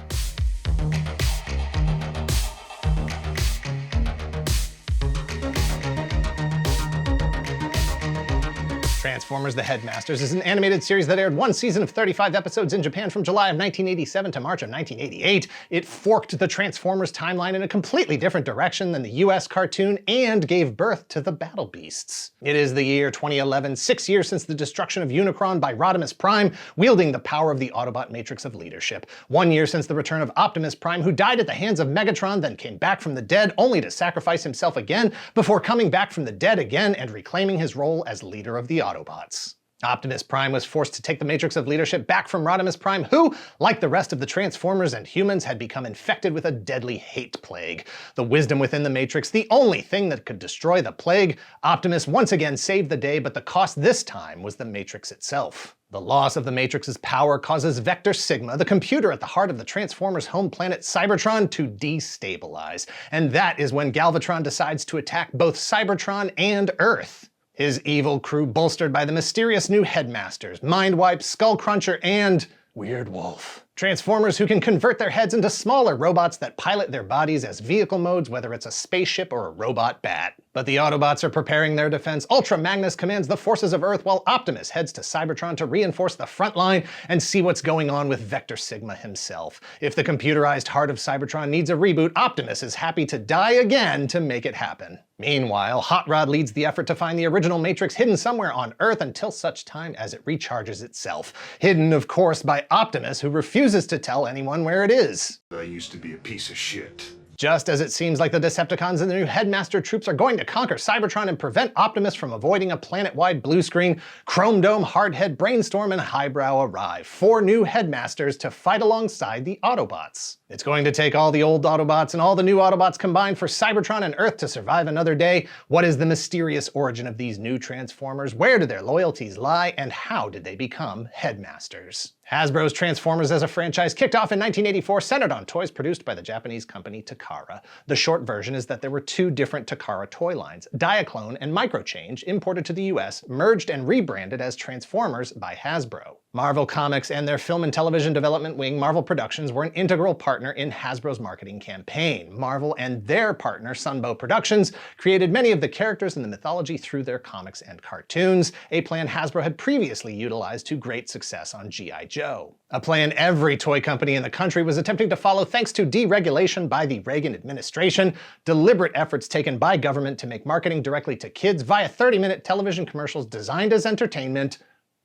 Transformers: The Headmasters is an animated series that aired one season of 35 episodes in Japan from July of 1987 to March of 1988. It forked the Transformers timeline in a completely different direction than the US cartoon and gave birth to the Battle Beasts. It is the year 2011, 6 years since the destruction of Unicron by Rodimus Prime, wielding the power of the Autobot Matrix of Leadership. 1 year since the return of Optimus Prime, who died at the hands of Megatron, then came back from the dead only to sacrifice himself again before coming back from the dead again and reclaiming his role as leader of the Autobots. Optimus Prime was forced to take the Matrix of Leadership back from Rodimus Prime, who, like the rest of the Transformers and humans, had become infected with a deadly hate plague. The wisdom within the Matrix, the only thing that could destroy the plague, Optimus once again saved the day, but the cost this time was the Matrix itself. The loss of the Matrix's power causes Vector Sigma, the computer at the heart of the Transformers' home planet Cybertron, to destabilize. And that is when Galvatron decides to attack both Cybertron and Earth. His evil crew bolstered by the mysterious new Headmasters, Mindwipe, Skullcruncher, and Weird Wolf. Transformers who can convert their heads into smaller robots that pilot their bodies as vehicle modes, whether it's a spaceship or a robot bat. But the Autobots are preparing their defense. Ultra Magnus commands the forces of Earth, while Optimus heads to Cybertron to reinforce the front line and see what's going on with Vector Sigma himself. If the computerized heart of Cybertron needs a reboot, Optimus is happy to die again to make it happen. Meanwhile, Hot Rod leads the effort to find the original Matrix hidden somewhere on Earth until such time as it recharges itself. Hidden, of course, by Optimus, who refuses to tell anyone where it is. I used to be a piece of shit. Just as it seems like the Decepticons and the new Headmaster troops are going to conquer Cybertron and prevent Optimus from avoiding a planet-wide blue screen, Chrome Dome, Hardhead, Brainstorm, and Highbrow arrive. 4 new Headmasters to fight alongside the Autobots. It's going to take all the old Autobots and all the new Autobots combined for Cybertron and Earth to survive another day. What is the mysterious origin of these new Transformers? Where do their loyalties lie? And how did they become Headmasters? Hasbro's Transformers as a franchise kicked off in 1984, centered on toys produced by the Japanese company Takara. The short version is that there were 2 different Takara toy lines, Diaclone and Microchange, imported to the US, merged and rebranded as Transformers by Hasbro. Marvel Comics and their film and television development wing, Marvel Productions, were an integral partner in Hasbro's marketing campaign. Marvel and their partner, Sunbow Productions, created many of the characters in the mythology through their comics and cartoons, a plan Hasbro had previously utilized to great success on G.I. Joe. A plan every toy company in the country was attempting to follow thanks to deregulation by the Reagan administration, deliberate efforts taken by government to make marketing directly to kids via 30-minute television commercials designed as entertainment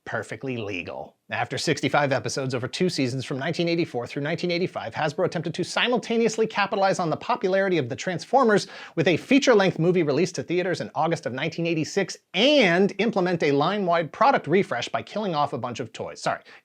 perfectly legal. After 65 episodes over 2 seasons from 1984 through 1985, Hasbro attempted to simultaneously capitalize on the popularity of the Transformers with a feature-length movie released to theaters in August of 1986 and implement a line-wide product refresh by killing off a bunch of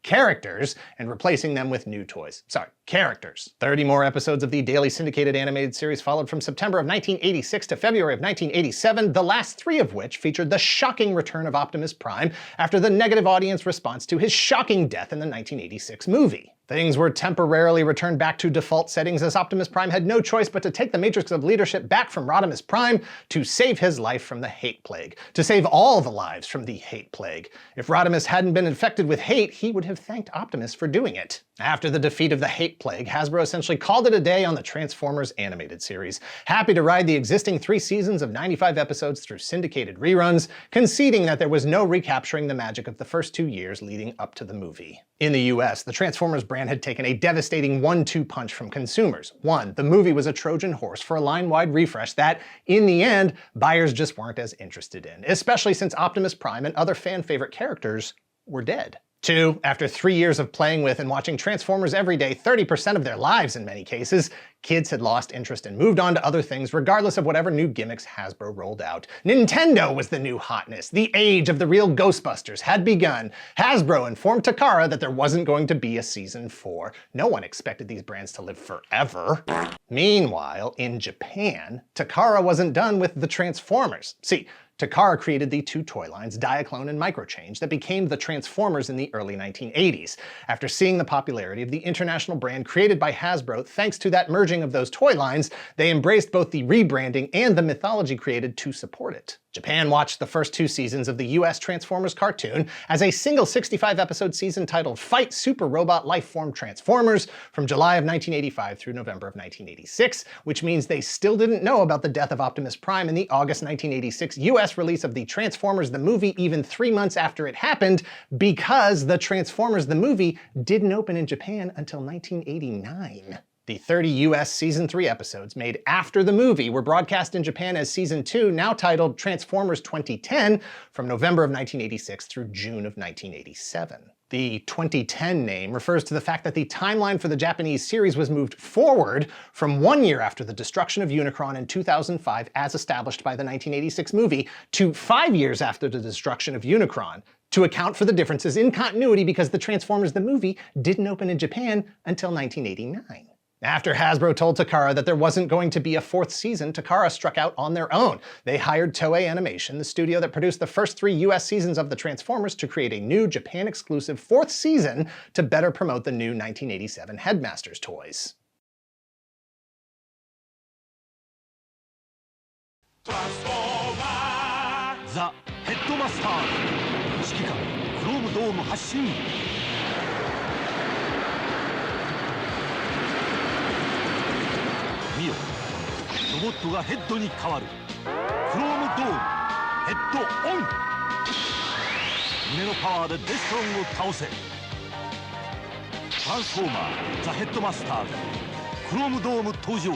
characters, and replacing them with new toys. 30 more episodes of the daily syndicated animated series followed from September of 1986 to February of 1987, the last 3 of which featured the shocking return of Optimus Prime after the negative audience response to his shocking death in the 1986 movie. Things were temporarily returned back to default settings as Optimus Prime had no choice but to take the matrix of leadership back from Rodimus Prime to save his life from the hate plague, to save all the lives from the hate plague. If Rodimus hadn't been infected with hate, he would have thanked Optimus for doing it. After the defeat of the hate plague, Hasbro essentially called it a day on the Transformers animated series, happy to ride the existing 3 seasons of 95 episodes through syndicated reruns, conceding that there was no recapturing the magic of the first 2 years leading up to the movie. In the US, the Transformers brand had taken a devastating 1-2 punch from consumers. 1, the movie was a Trojan horse for a line-wide refresh that, in the end, buyers just weren't as interested in, especially since Optimus Prime and other fan-favorite characters were dead. 2, after 3 years of playing with and watching Transformers every day, 30% of their lives in many cases, kids had lost interest and moved on to other things regardless of whatever new gimmicks Hasbro rolled out. Nintendo was the new hotness. The age of the real Ghostbusters had begun. Hasbro informed Takara that there wasn't going to be a season 4. No one expected these brands to live forever. Meanwhile, in Japan, Takara wasn't done with the Transformers. See, Takara created the 2 toy lines, Diaclone and Microchange, that became the Transformers in the early 1980s. After seeing the popularity of the international brand created by Hasbro thanks to that merging of those toy lines, they embraced both the rebranding and the mythology created to support it. Japan watched the first 2 seasons of the US Transformers cartoon as a single 65-episode season titled Fight Super Robot Lifeform Transformers from July of 1985 through November of 1986, which means they still didn't know about the death of Optimus Prime in the August 1986 US release of the Transformers the movie even 3 months after it happened, because the Transformers the movie didn't open in Japan until 1989. The 30 US Season 3 episodes made after the movie were broadcast in Japan as Season 2, now titled Transformers 2010, from November of 1986 through June of 1987. The 2010 name refers to the fact that the timeline for the Japanese series was moved forward from 1 year after the destruction of Unicron in 2005 as established by the 1986 movie to 5 years after the destruction of Unicron, to account for the differences in continuity because the Transformers the movie didn't open in Japan until 1989. After Hasbro told Takara that there wasn't going to be a 4th season, Takara struck out on their own. They hired Toei Animation, the studio that produced the first 3 US seasons of the Transformers, to create a new Japan-exclusive 4th season to better promote the new 1987 Headmasters toys. The Headmasters 指揮官クロームドーム発進見よロボットがヘッドに変わるクロームドームヘッドオン胸のパワーでデストロンを倒せトランスフォーマーザ・ヘッドマスターズクロームドーム登場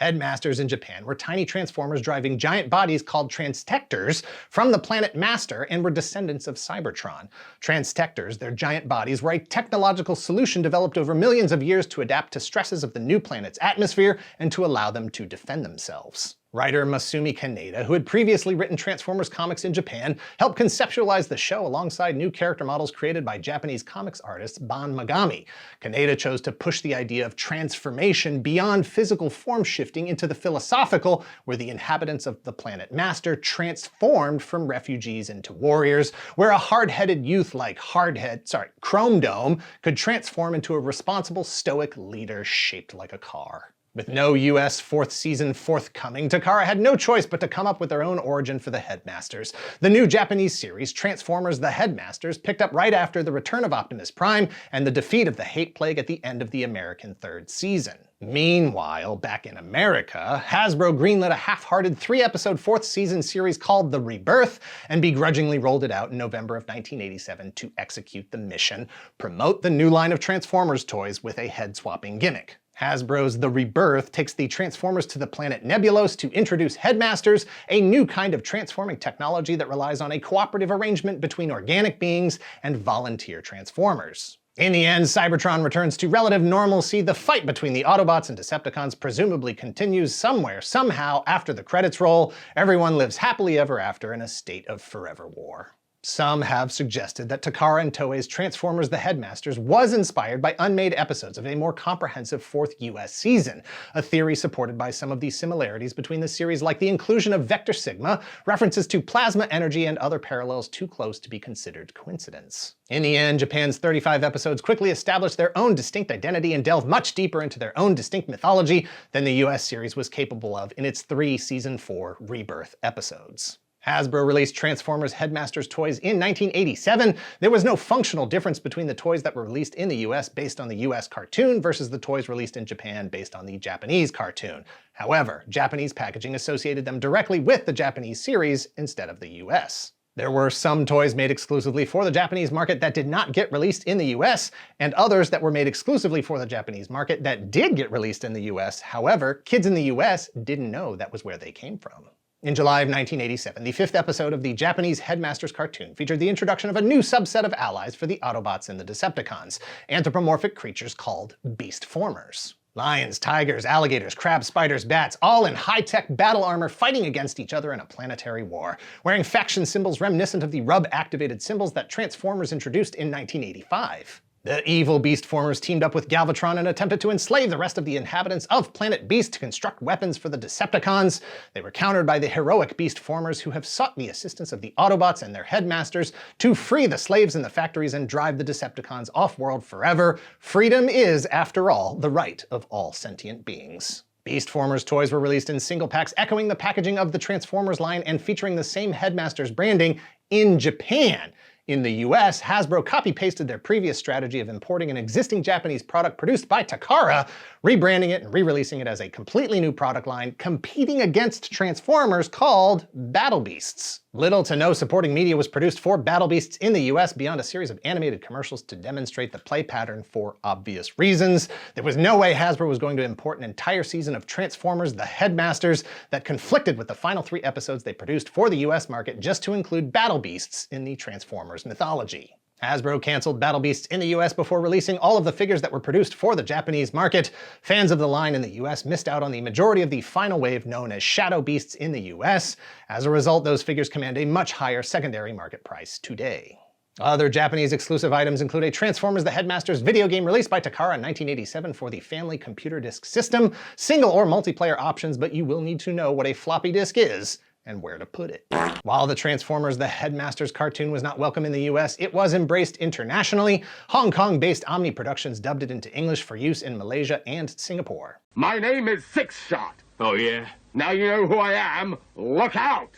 Headmasters in Japan were tiny Transformers driving giant bodies called Transtectors from the planet Master and were descendants of Cybertron. Transtectors, their giant bodies, were a technological solution developed over millions of years to adapt to stresses of the new planet's atmosphere and to allow them to defend themselves. Writer Masumi Kaneda, who had previously written Transformers comics in Japan, helped conceptualize the show alongside new character models created by Japanese comics artist Ban Magami. Kaneda chose to push the idea of transformation beyond physical form shifting into the philosophical, where the inhabitants of the planet Master transformed from refugees into warriors, where a hard-headed youth like Chrome Dome could transform into a responsible, stoic leader shaped like a car. With no US fourth season forthcoming, Takara had no choice but to come up with their own origin for the Headmasters. The new Japanese series, Transformers The Headmasters, picked up right after the return of Optimus Prime and the defeat of the Hate Plague at the end of the American third season. Meanwhile, back in America, Hasbro greenlit a half-hearted 3-episode fourth season series called The Rebirth and begrudgingly rolled it out in November of 1987 to execute the mission: promote the new line of Transformers toys with a head-swapping gimmick. Hasbro's The Rebirth takes the Transformers to the planet Nebulos to introduce Headmasters, a new kind of transforming technology that relies on a cooperative arrangement between organic beings and volunteer Transformers. In the end, Cybertron returns to relative normalcy. The fight between the Autobots and Decepticons presumably continues somewhere, somehow, after the credits roll. Everyone lives happily ever after in a state of forever war. Some have suggested that Takara and Toei's Transformers The Headmasters was inspired by unmade episodes of a more comprehensive fourth US season, a theory supported by some of the similarities between the series, like the inclusion of Vector Sigma, references to plasma energy, and other parallels too close to be considered coincidence. In the end, Japan's 35 episodes quickly established their own distinct identity and delved much deeper into their own distinct mythology than the US series was capable of in its 3 Season 4 Rebirth episodes. Hasbro released Transformers Headmasters toys in 1987. There was no functional difference between the toys that were released in the US based on the US cartoon versus the toys released in Japan based on the Japanese cartoon. However, Japanese packaging associated them directly with the Japanese series instead of the US. There were some toys made exclusively for the Japanese market that did not get released in the US, and others that were made exclusively for the Japanese market that did get released in the US. However, kids in the US didn't know that was where they came from. In July of 1987, the 5th episode of the Japanese Headmasters cartoon featured the introduction of a new subset of allies for the Autobots and the Decepticons, anthropomorphic creatures called Beastformers. Lions, tigers, alligators, crabs, spiders, bats, all in high-tech battle armor fighting against each other in a planetary war, wearing faction symbols reminiscent of the rub-activated symbols that Transformers introduced in 1985. The evil Beastformers teamed up with Galvatron and attempted to enslave the rest of the inhabitants of Planet Beast to construct weapons for the Decepticons. They were countered by the heroic Beastformers, who have sought the assistance of the Autobots and their Headmasters to free the slaves in the factories and drive the Decepticons off-world forever. Freedom is, after all, the right of all sentient beings. Beastformers toys were released in single packs echoing the packaging of the Transformers line and featuring the same Headmasters branding in Japan. In the US, Hasbro copy-pasted their previous strategy of importing an existing Japanese product produced by Takara, rebranding it and re-releasing it as a completely new product line competing against Transformers called Battle Beasts. Little to no supporting media was produced for Battle Beasts in the US beyond a series of animated commercials to demonstrate the play pattern for obvious reasons. There was no way Hasbro was going to import an entire season of Transformers The Headmasters that conflicted with the final 3 episodes they produced for the US market just to include Battle Beasts in the Transformers mythology. Hasbro canceled Battle Beasts in the US before releasing all of the figures that were produced for the Japanese market. Fans of the line in the US missed out on the majority of the final wave known as Shadow Beasts in the US. As a result, those figures command a much higher secondary market price today. Other Japanese exclusive items include a Transformers The Headmasters video game released by Takara in 1987 for the Family Computer Disk System. Single or multiplayer options, but you will need to know what a floppy disk is and where to put it. While the Transformers The Headmasters cartoon was not welcome in the US, it was embraced internationally. Hong Kong-based Omni Productions dubbed it into English for use in Malaysia and Singapore. My name is Six Shot. Oh, yeah? Now you know who I am. Look out!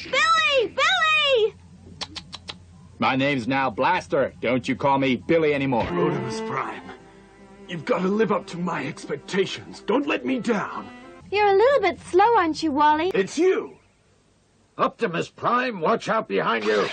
Billy! Billy! My name's now Blaster. Don't you call me Billy anymore. Optimus Prime, you've got to live up to my expectations. Don't let me down. You're a little bit slow, aren't you, Wally? It's you! Optimus Prime, watch out behind you!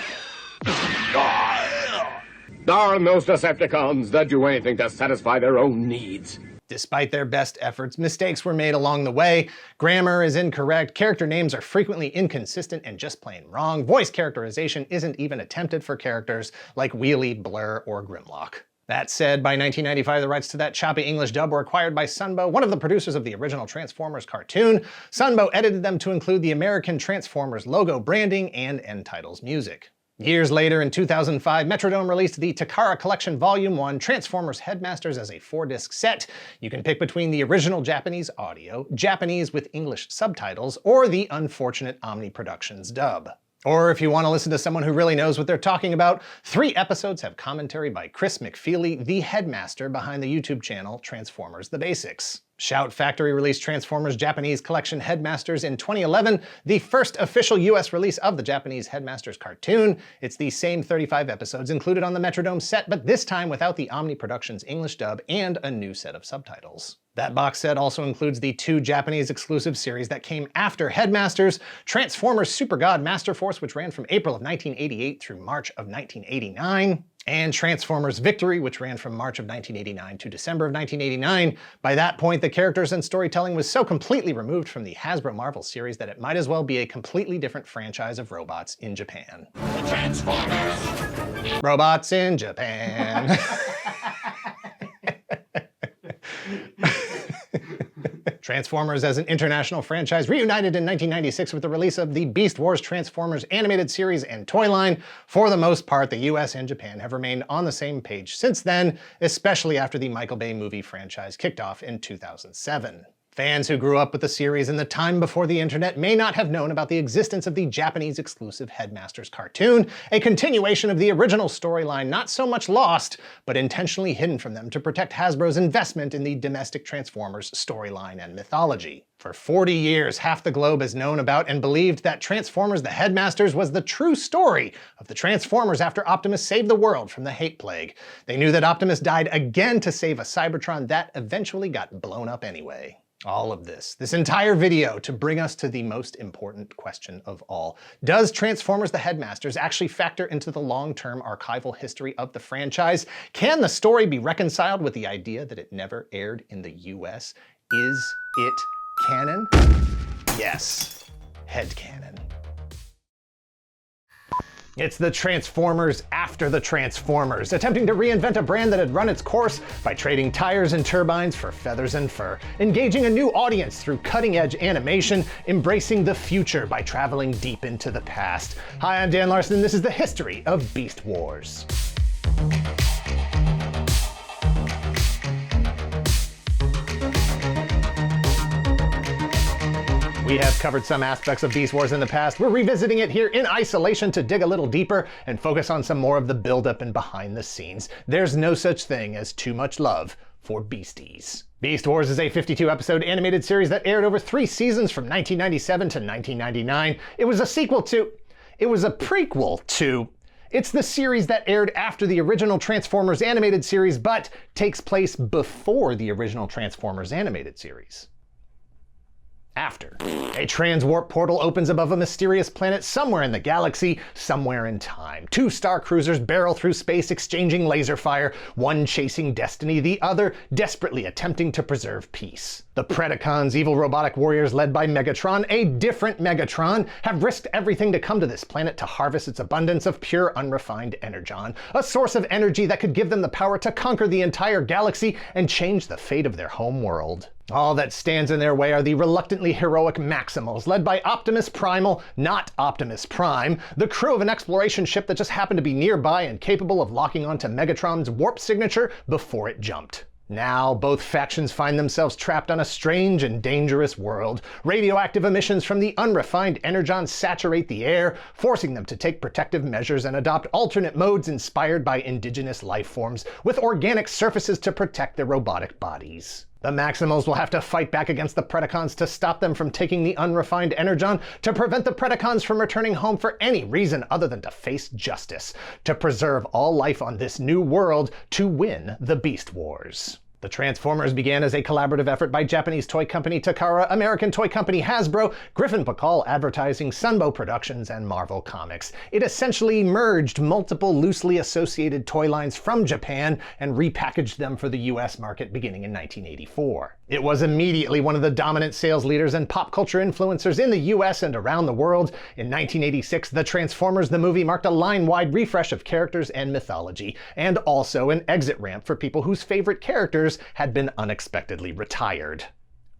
Darn those Decepticons! They'll do anything to satisfy their own needs. Despite their best efforts, mistakes were made along the way. Grammar is incorrect, character names are frequently inconsistent and just plain wrong. Voice characterization isn't even attempted for characters like Wheelie, Blur, or Grimlock. That said, by 1995, the rights to that choppy English dub were acquired by Sunbow, one of the producers of the original Transformers cartoon. Sunbow edited them to include the American Transformers logo branding and end titles music. Years later, in 2005, Metrodome released the Takara Collection Volume 1 Transformers Headmasters as a 4-disc set. You can pick between the original Japanese audio, Japanese with English subtitles, or the unfortunate Omni Productions dub. Or if you want to listen to someone who really knows what they're talking about, 3 episodes have commentary by Chris McFeely, the headmaster behind the YouTube channel Transformers The Basics. Shout Factory released Transformers Japanese collection Headmasters in 2011, the first official US release of the Japanese Headmasters cartoon. It's the same 35 episodes included on the Metrodome set, but this time without the Omni Productions English dub and a new set of subtitles. That box set also includes the 2 Japanese exclusive series that came after Headmasters, Transformers Super God Master Force, which ran from April of 1988 through March of 1989, and Transformers Victory, which ran from March of 1989 to December of 1989. By that point, the characters and storytelling was so completely removed from the Hasbro Marvel series that it might as well be a completely different franchise of robots in Japan. The Transformers! Robots in Japan. Transformers as an international franchise reunited in 1996 with the release of the Beast Wars Transformers animated series and toy line. For the most part, the US and Japan have remained on the same page since then, especially after the Michael Bay movie franchise kicked off in 2007. Fans who grew up with the series in the time before the internet may not have known about the existence of the Japanese exclusive Headmasters cartoon, a continuation of the original storyline not so much lost, but intentionally hidden from them to protect Hasbro's investment in the domestic Transformers storyline and mythology. For 40 years, half the globe has known about and believed that Transformers the Headmasters was the true story of the Transformers after Optimus saved the world from the hate plague. They knew that Optimus died again to save a Cybertron that eventually got blown up anyway. All of this entire video to bring us to the most important question of all. Does Transformers the Headmasters actually factor into the long-term archival history of the franchise? Can the story be reconciled with the idea that it never aired in the US? Is it canon? Yes. Headcanon. It's the Transformers after the Transformers, attempting to reinvent a brand that had run its course by trading tires and turbines for feathers and fur, engaging a new audience through cutting-edge animation, embracing the future by traveling deep into the past. Hi, I'm Dan Larson, and this is the history of Beast Wars. We have covered some aspects of Beast Wars in the past. We're revisiting it here in isolation to dig a little deeper and focus on some more of the buildup and behind the scenes. There's no such thing as too much love for beasties. Beast Wars is a 52-episode animated series that aired over 3 seasons from 1997 to 1999. It was a prequel to... It's the series that aired after the original Transformers animated series, but takes place before the original Transformers animated series. After. A transwarp portal opens above a mysterious planet somewhere in the galaxy, somewhere in time. 2 star cruisers barrel through space exchanging laser fire, one chasing destiny, the other desperately attempting to preserve peace. The Predacons, evil robotic warriors led by Megatron, a different Megatron, have risked everything to come to this planet to harvest its abundance of pure unrefined energon, a source of energy that could give them the power to conquer the entire galaxy and change the fate of their home world. All that stands in their way are the reluctantly heroic Maximals, led by Optimus Primal, not Optimus Prime, the crew of an exploration ship that just happened to be nearby and capable of locking onto Megatron's warp signature before it jumped. Now, both factions find themselves trapped on a strange and dangerous world. Radioactive emissions from the unrefined energon saturate the air, forcing them to take protective measures and adopt alternate modes inspired by indigenous life forms, with organic surfaces to protect their robotic bodies. The Maximals will have to fight back against the Predacons to stop them from taking the unrefined energon, to prevent the Predacons from returning home for any reason other than to face justice, to preserve all life on this new world, to win the Beast Wars. The Transformers began as a collaborative effort by Japanese toy company Takara, American toy company Hasbro, Griffin Pakal Advertising, Sunbow Productions, and Marvel Comics. It essentially merged multiple loosely associated toy lines from Japan and repackaged them for the US market beginning in 1984. It was immediately one of the dominant sales leaders and pop culture influencers in the US and around the world. In 1986, The Transformers the movie marked a line-wide refresh of characters and mythology, and also an exit ramp for people whose favorite characters had been unexpectedly retired.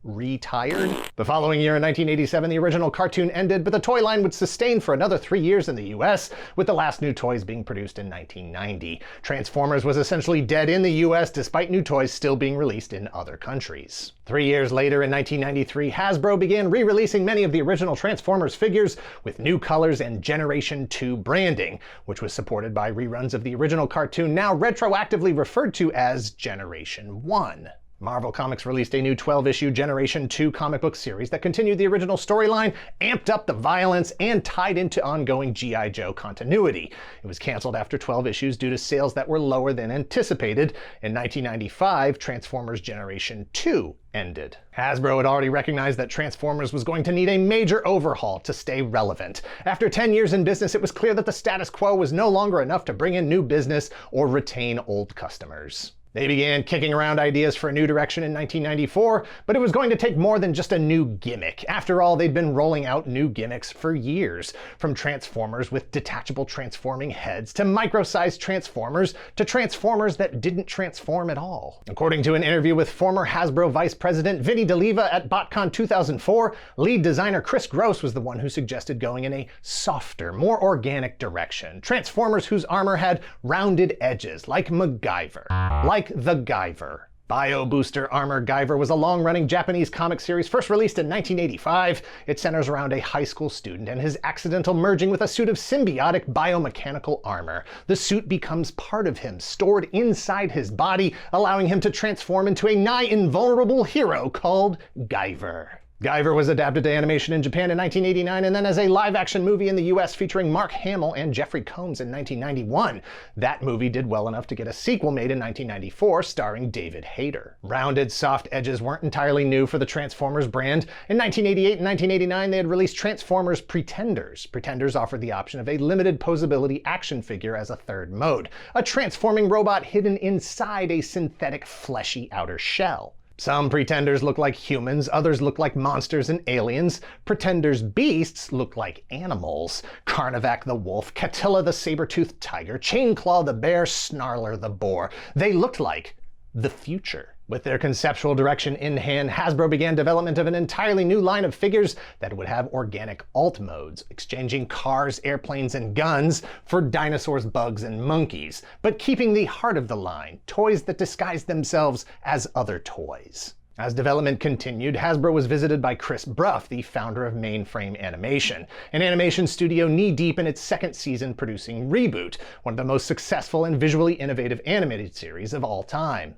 retired. The following year in 1987, the original cartoon ended, but the toy line would sustain for another 3 years in the US, with the last new toys being produced in 1990. Transformers was essentially dead in the US, despite new toys still being released in other countries. 3 years later, in 1993, Hasbro began re-releasing many of the original Transformers figures with new colors and Generation 2 branding, which was supported by reruns of the original cartoon, now retroactively referred to as Generation 1. Marvel Comics released a new 12-issue Generation 2 comic book series that continued the original storyline, amped up the violence, and tied into ongoing G.I. Joe continuity. It was canceled after 12 issues due to sales that were lower than anticipated. In 1995, Transformers Generation 2 ended. Hasbro had already recognized that Transformers was going to need a major overhaul to stay relevant. After 10 years in business, it was clear that the status quo was no longer enough to bring in new business or retain old customers. They began kicking around ideas for a new direction in 1994, but it was going to take more than just a new gimmick. After all, they'd been rolling out new gimmicks for years, from Transformers with detachable transforming heads, to micro-sized Transformers, to Transformers that didn't transform at all. According to an interview with former Hasbro Vice President Vinny DeLiva at BotCon 2004, lead designer Chris Gross was the one who suggested going in a softer, more organic direction. Transformers whose armor had rounded edges, like MacGyver. Like the Guyver. Bio Booster Armor Guyver was a long-running Japanese comic series first released in 1985. It centers around a high school student and his accidental merging with a suit of symbiotic biomechanical armor. The suit becomes part of him, stored inside his body, allowing him to transform into a nigh-invulnerable hero called Guyver. Guyver was adapted to animation in Japan in 1989 and then as a live-action movie in the US featuring Mark Hamill and Jeffrey Combs in 1991. That movie did well enough to get a sequel made in 1994 starring David Hayter. Rounded, soft edges weren't entirely new for the Transformers brand. In 1988 and 1989, they had released Transformers Pretenders. Pretenders offered the option of a limited posability action figure as a third mode, a transforming robot hidden inside a synthetic fleshy outer shell. Some Pretenders look like humans, others look like monsters and aliens. Pretenders' beasts look like animals. Carnivac the wolf, Catilla the saber-toothed tiger, Chainclaw the bear, Snarler the boar. They looked like the future. With their conceptual direction in hand, Hasbro began development of an entirely new line of figures that would have organic alt modes, exchanging cars, airplanes, and guns for dinosaurs, bugs, and monkeys, but keeping the heart of the line, toys that disguised themselves as other toys. As development continued, Hasbro was visited by Chris Bruff, the founder of Mainframe Animation, an animation studio knee-deep in its second season producing Reboot, one of the most successful and visually innovative animated series of all time.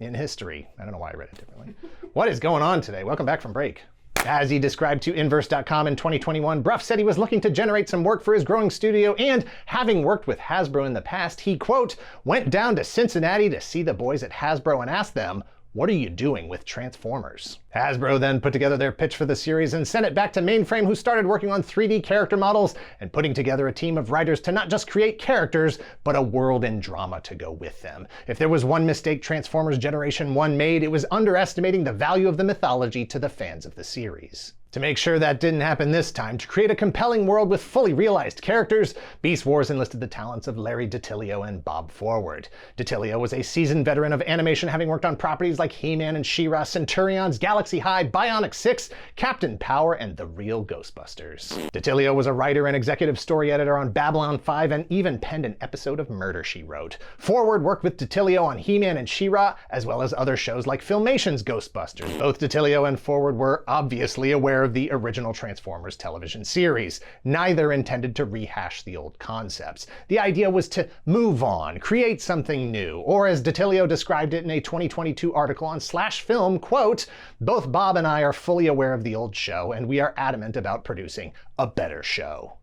In history. I don't know why I read it differently. What is going on today? Welcome back from break. As he described to Inverse.com in 2021, Bruff said he was looking to generate some work for his growing studio, and having worked with Hasbro in the past, he, quote, went down to Cincinnati to see the boys at Hasbro and asked them, what are you doing with Transformers? Hasbro then put together their pitch for the series and sent it back to Mainframe, who started working on 3D character models and putting together a team of writers to not just create characters, but a world and drama to go with them. If there was one mistake Transformers Generation 1 made, it was underestimating the value of the mythology to the fans of the series. To make sure that didn't happen this time, to create a compelling world with fully realized characters, Beast Wars enlisted the talents of Larry DiTillio and Bob Forward. DiTillio was a seasoned veteran of animation, having worked on properties like He-Man and She-Ra, Centurions, Galaxy High, Bionic 6, Captain Power, and The Real Ghostbusters. DiTillio was a writer and executive story editor on Babylon 5 and even penned an episode of Murder, She Wrote. Forward worked with DiTillio on He-Man and She-Ra, as well as other shows like Filmation's Ghostbusters. Both DiTillio and Forward were obviously aware of the original Transformers television series. Neither intended to rehash the old concepts. The idea was to move on, create something new, or as DiTillio described it in a 2022 article on Slash Film, quote, both Bob and I are fully aware of the old show, and we are adamant about producing a better show.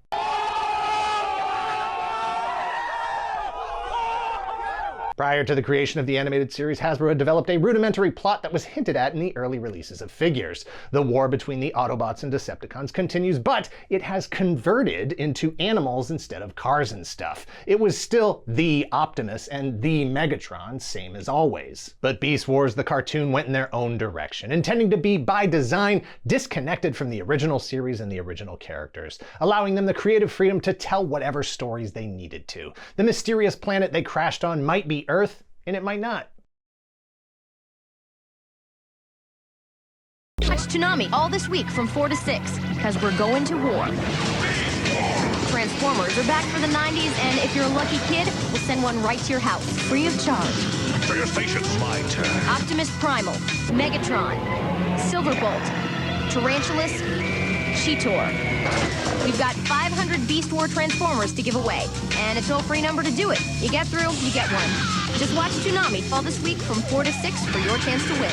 Prior to the creation of the animated series, Hasbro had developed a rudimentary plot that was hinted at in the early releases of figures. The war between the Autobots and Decepticons continues, but it has converted into animals instead of cars and stuff. It was still the Optimus and the Megatron, same as always. But Beast Wars the cartoon went in their own direction, intending to be, by design, disconnected from the original series and the original characters, allowing them the creative freedom to tell whatever stories they needed to. The mysterious planet they crashed on might be Earth, and it might not. Toonami all this week from 4 to 6, because we're going to war. Transformers are back for the 90s, and if you're a lucky kid, we'll send one right to your house, free of charge. To your stations. My turn. Optimus Primal, Megatron, Silverbolt, Tarantulas, Cheetor. We've got 500 Beast War Transformers to give away, and a toll-free number to do it. You get through, you get one. Just watch Toonami all this week from 4 to 6 for your chance to win.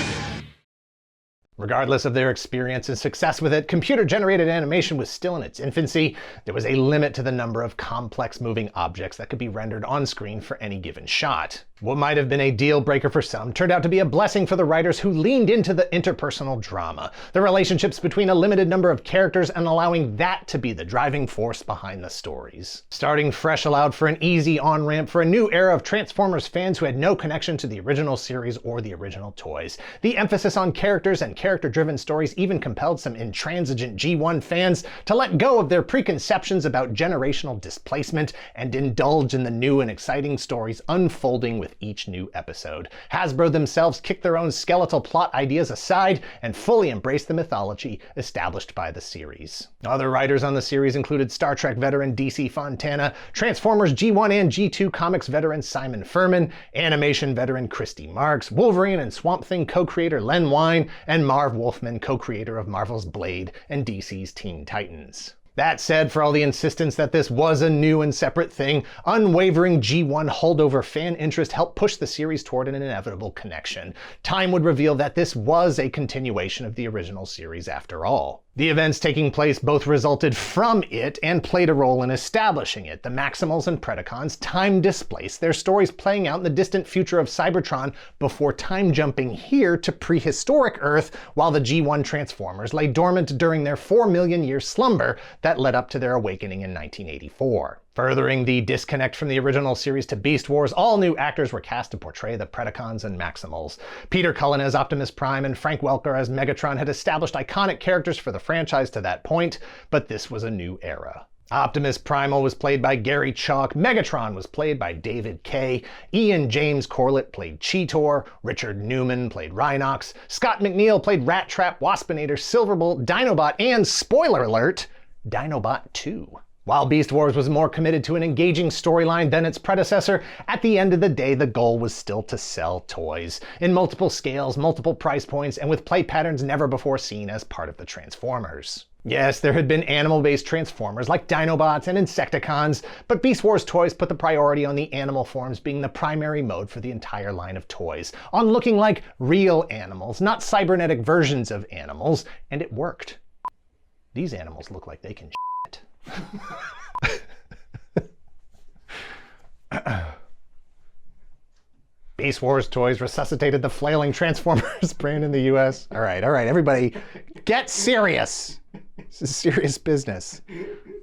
Regardless of their experience and success with it, computer-generated animation was still in its infancy. There was a limit to the number of complex moving objects that could be rendered on screen for any given shot. What might have been a deal breaker for some turned out to be a blessing for the writers who leaned into the interpersonal drama, the relationships between a limited number of characters, and allowing that to be the driving force behind the stories. Starting fresh allowed for an easy on-ramp for a new era of Transformers fans who had no connection to the original series or the original toys. The emphasis on characters and character-driven stories even compelled some intransigent G1 fans to let go of their preconceptions about generational displacement and indulge in the new and exciting stories unfolding with each new episode. Hasbro themselves kicked their own skeletal plot ideas aside and fully embraced the mythology established by the series. Other writers on the series included Star Trek veteran DC Fontana, Transformers G1 and G2 comics veteran Simon Furman, animation veteran Christy Marks, Wolverine and Swamp Thing co-creator Len Wein, and Marv Wolfman, co-creator of Marvel's Blade and DC's Teen Titans. That said, for all the insistence that this was a new and separate thing, unwavering G1 holdover fan interest helped push the series toward an inevitable connection. Time would reveal that this was a continuation of the original series after all. The events taking place both resulted from it and played a role in establishing it. The Maximals and Predacons time-displaced, their stories playing out in the distant future of Cybertron before time-jumping here to prehistoric Earth, while the G1 Transformers lay dormant during their 4 million-year slumber that led up to their awakening in 1984. Furthering the disconnect from the original series to Beast Wars, all new actors were cast to portray the Predacons and Maximals. Peter Cullen as Optimus Prime and Frank Welker as Megatron had established iconic characters for the franchise to that point, but this was a new era. Optimus Primal was played by Gary Chalk, Megatron was played by David Kay, Ian James Corlett played Cheetor, Richard Newman played Rhinox, Scott McNeil played Rat Trap, Waspinator, Silverbolt, Dinobot, and, spoiler alert, Dinobot 2. While Beast Wars was more committed to an engaging storyline than its predecessor, at the end of the day the goal was still to sell toys. In multiple scales, multiple price points, and with play patterns never before seen as part of the Transformers. Yes, there had been animal-based Transformers like Dinobots and Insecticons, but Beast Wars toys put the priority on the animal forms being the primary mode for the entire line of toys, on looking like real animals, not cybernetic versions of animals, and it worked. These animals look like they can shit. Beast Wars toys resuscitated the flailing Transformers brand in the US. All right, everybody, get serious. This is serious business.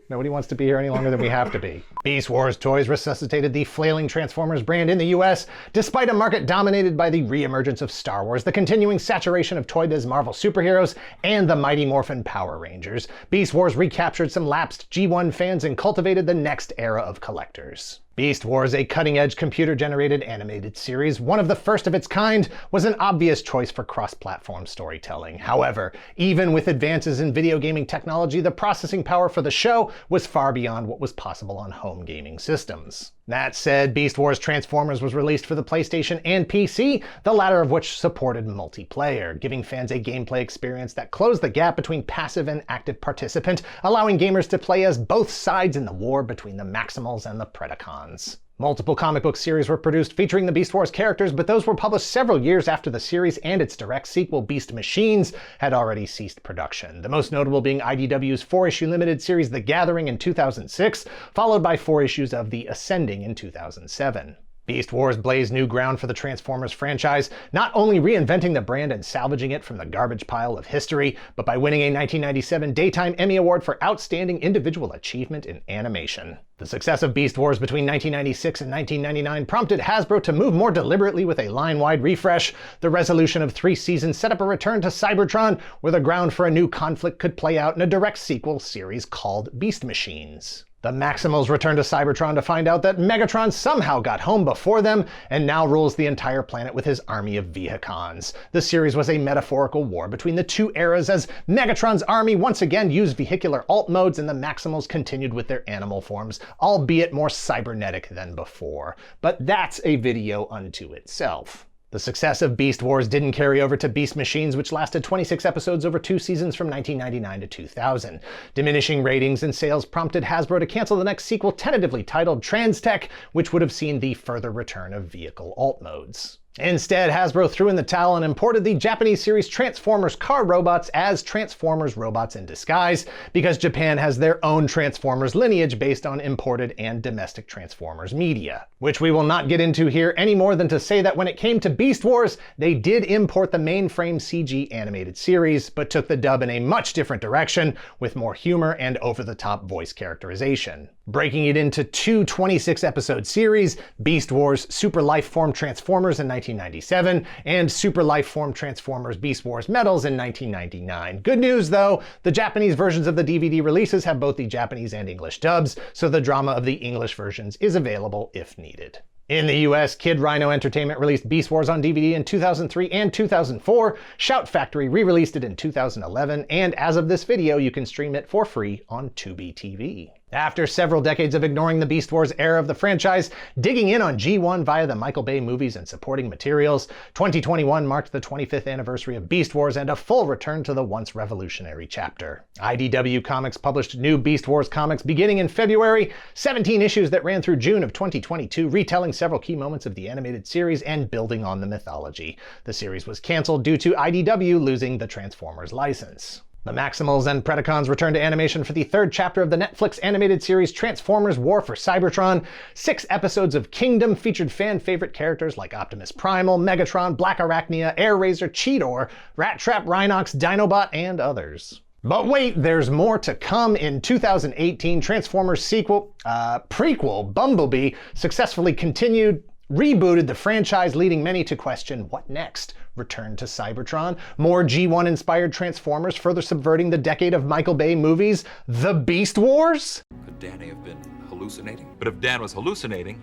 Nobody wants to be here any longer than we have to be. Beast Wars toys resuscitated the flailing Transformers brand in the US, despite a market dominated by the re-emergence of Star Wars, the continuing saturation of Toy Biz Marvel superheroes, and the Mighty Morphin Power Rangers. Beast Wars recaptured some lapsed G1 fans and cultivated the next era of collectors. Beast Wars, a cutting-edge computer-generated animated series, one of the first of its kind, was an obvious choice for cross-platform storytelling. However, even with advances in video gaming technology, the processing power for the show was far beyond what was possible on home gaming systems. That said, Beast Wars Transformers was released for the PlayStation and PC, the latter of which supported multiplayer, giving fans a gameplay experience that closed the gap between passive and active participant, allowing gamers to play as both sides in the war between the Maximals and the Predacons. Multiple comic book series were produced featuring the Beast Wars characters, but those were published several years after the series and its direct sequel, Beast Machines, had already ceased production. The most notable being IDW's 4-issue limited series The Gathering in 2006, followed by 4 issues of The Ascending in 2007. Beast Wars blazed new ground for the Transformers franchise, not only reinventing the brand and salvaging it from the garbage pile of history, but by winning a 1997 Daytime Emmy Award for Outstanding Individual Achievement in Animation. The success of Beast Wars between 1996 and 1999 prompted Hasbro to move more deliberately with a line-wide refresh. The resolution of 3 seasons set up a return to Cybertron, where the ground for a new conflict could play out in a direct sequel series called Beast Machines. The Maximals return to Cybertron to find out that Megatron somehow got home before them and now rules the entire planet with his army of Vehicons. The series was a metaphorical war between the two eras as Megatron's army once again used vehicular alt modes and the Maximals continued with their animal forms, albeit more cybernetic than before. But that's a video unto itself. The success of Beast Wars didn't carry over to Beast Machines, which lasted 26 episodes over 2 seasons from 1999 to 2000. Diminishing ratings and sales prompted Hasbro to cancel the next sequel, tentatively titled Transtech, which would have seen the further return of vehicle alt modes. Instead, Hasbro threw in the towel and imported the Japanese series Transformers car robots as Transformers Robots in Disguise, because Japan has their own Transformers lineage based on imported and domestic Transformers media. Which we will not get into here any more than to say that when it came to Beast Wars, they did import the mainframe CG animated series, but took the dub in a much different direction, with more humor and over-the-top voice characterization. Breaking it into two 26-episode series, Beast Wars Super Lifeform Transformers in 1997, and Super Lifeform Transformers Beast Wars Metals in 1999. Good news though, the Japanese versions of the DVD releases have both the Japanese and English dubs, so the drama of the English versions is available if needed. In the US, Kid Rhino Entertainment released Beast Wars on DVD in 2003 and 2004, Shout Factory re-released it in 2011, and as of this video, you can stream it for free on Tubi TV. After several decades of ignoring the Beast Wars era of the franchise, digging in on G1 via the Michael Bay movies and supporting materials, 2021 marked the 25th anniversary of Beast Wars and a full return to the once revolutionary chapter. IDW Comics published new Beast Wars comics beginning in February, 17 issues that ran through June of 2022, retelling several key moments of the animated series and building on the mythology. The series was canceled due to IDW losing the Transformers license. The Maximals and Predacons returned to animation for the third chapter of the Netflix animated series Transformers War for Cybertron. 6 episodes of Kingdom featured fan-favorite characters like Optimus Primal, Megatron, Black Arachnia, Air-Razor, Cheetor, Rat Trap, Rhinox, Dinobot, and others. But wait, there's more to come. In 2018, Transformers prequel, Bumblebee, successfully rebooted the franchise, leading many to question what next? Return to Cybertron? More G1-inspired Transformers, further subverting the decade of Michael Bay movies? The Beast Wars? Could Danny have been hallucinating? But if Dan was hallucinating,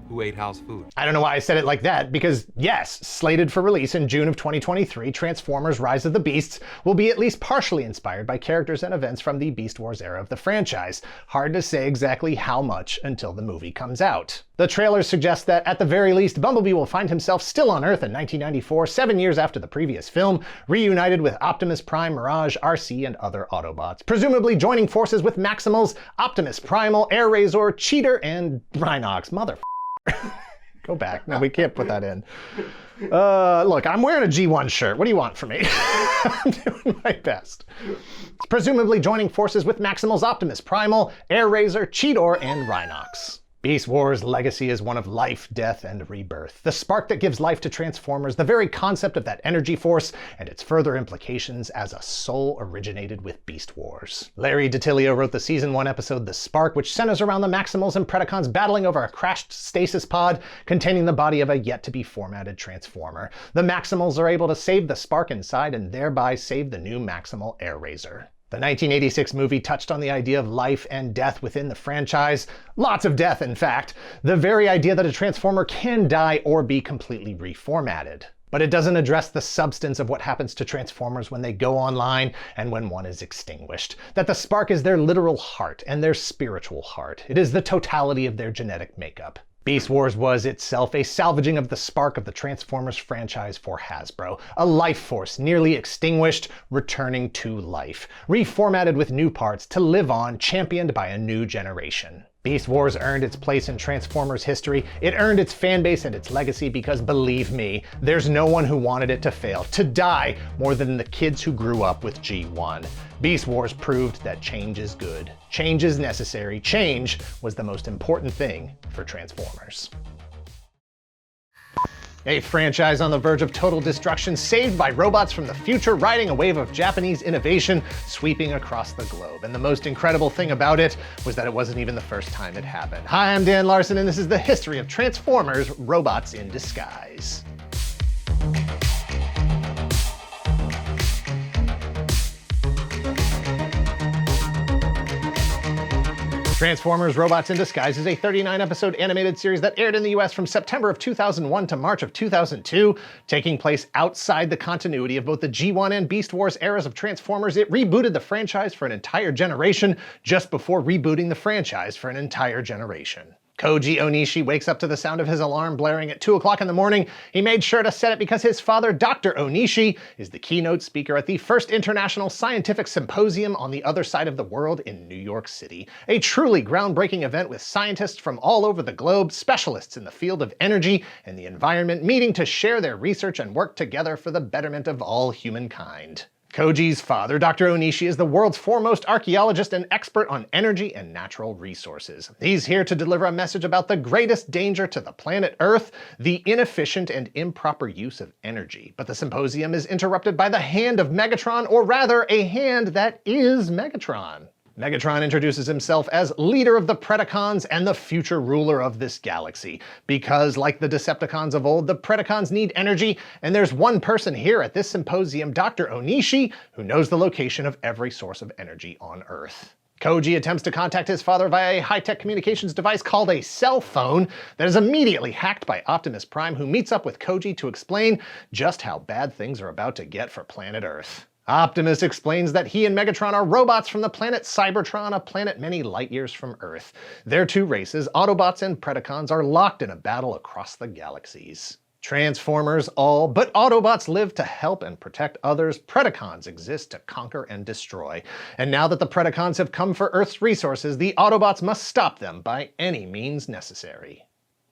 who ate house food? I don't know why I said it like that, because yes, slated for release in June of 2023, Transformers Rise of the Beasts will be at least partially inspired by characters and events from the Beast Wars era of the franchise. Hard to say exactly how much until the movie comes out. The trailers suggest that, at the very least, Bumblebee will find himself still on Earth in 1994, 7 years after the previous film, reunited with Optimus Prime, Mirage, RC, and other Autobots, presumably joining forces with Maximals, Optimus Primal, Air-Razor, Cheetor, and Rhinox. Go back. No, we can't put that in. Look, I'm wearing a G1 shirt. What do you want from me? I'm doing my best. Presumably joining forces with Maximals, Optimus Primal, Air-Razor, Cheetor, and Rhinox. Beast Wars' legacy is one of life, death, and rebirth. The spark that gives life to Transformers, the very concept of that energy force, and its further implications as a soul originated with Beast Wars. Larry DiTillio wrote the Season 1 episode The Spark, which centers around the Maximals and Predacons battling over a crashed stasis pod containing the body of a yet-to-be-formatted Transformer. The Maximals are able to save the spark inside and thereby save the new Maximal Air-Razor. The 1986 movie touched on the idea of life and death within the franchise. Lots of death, in fact. The very idea that a Transformer can die or be completely reformatted. But it doesn't address the substance of what happens to Transformers when they go online and when one is extinguished. That the spark is their literal heart and their spiritual heart. It is the totality of their genetic makeup. Beast Wars was itself a salvaging of the spark of the Transformers franchise for Hasbro. A life force nearly extinguished, returning to life. Reformatted with new parts to live on, championed by a new generation. Beast Wars earned its place in Transformers history. It earned its fanbase and its legacy because, believe me, there's no one who wanted it to fail, to die, more than the kids who grew up with G1. Beast Wars proved that change is good. Change is necessary. Change was the most important thing for Transformers. A franchise on the verge of total destruction, saved by robots from the future, riding a wave of Japanese innovation sweeping across the globe. And the most incredible thing about it was that it wasn't even the first time it happened. Hi, I'm Dan Larson, and this is the history of Transformers: Robots in Disguise. Transformers Robots in Disguise is a 39-episode animated series that aired in the US from September of 2001 to March of 2002. Taking place outside the continuity of both the G1 and Beast Wars eras of Transformers, it rebooted the franchise for an entire generation just before rebooting the franchise for an entire generation. Koji Onishi wakes up to the sound of his alarm blaring at 2 o'clock in the morning. He made sure to set it because his father, Dr. Onishi, is the keynote speaker at the first International Scientific Symposium on the other side of the world in New York City. A truly groundbreaking event with scientists from all over the globe, specialists in the field of energy and the environment, meeting to share their research and work together for the betterment of all humankind. Koji's father, Dr. Onishi, is the world's foremost archaeologist and expert on energy and natural resources. He's here to deliver a message about the greatest danger to the planet Earth, the inefficient and improper use of energy. But the symposium is interrupted by the hand of Megatron, or rather, a hand that is Megatron. Megatron introduces himself as leader of the Predacons and the future ruler of this galaxy. Because, like the Decepticons of old, the Predacons need energy, and there's one person here at this symposium, Dr. Onishi, who knows the location of every source of energy on Earth. Koji attempts to contact his father via a high-tech communications device called a cell phone that is immediately hacked by Optimus Prime, who meets up with Koji to explain just how bad things are about to get for planet Earth. Optimus explains that he and Megatron are robots from the planet Cybertron, a planet many light years from Earth. Their two races, Autobots and Predacons, are locked in a battle across the galaxies. Transformers all, but Autobots live to help and protect others. Predacons exist to conquer and destroy. And now that the Predacons have come for Earth's resources, the Autobots must stop them by any means necessary.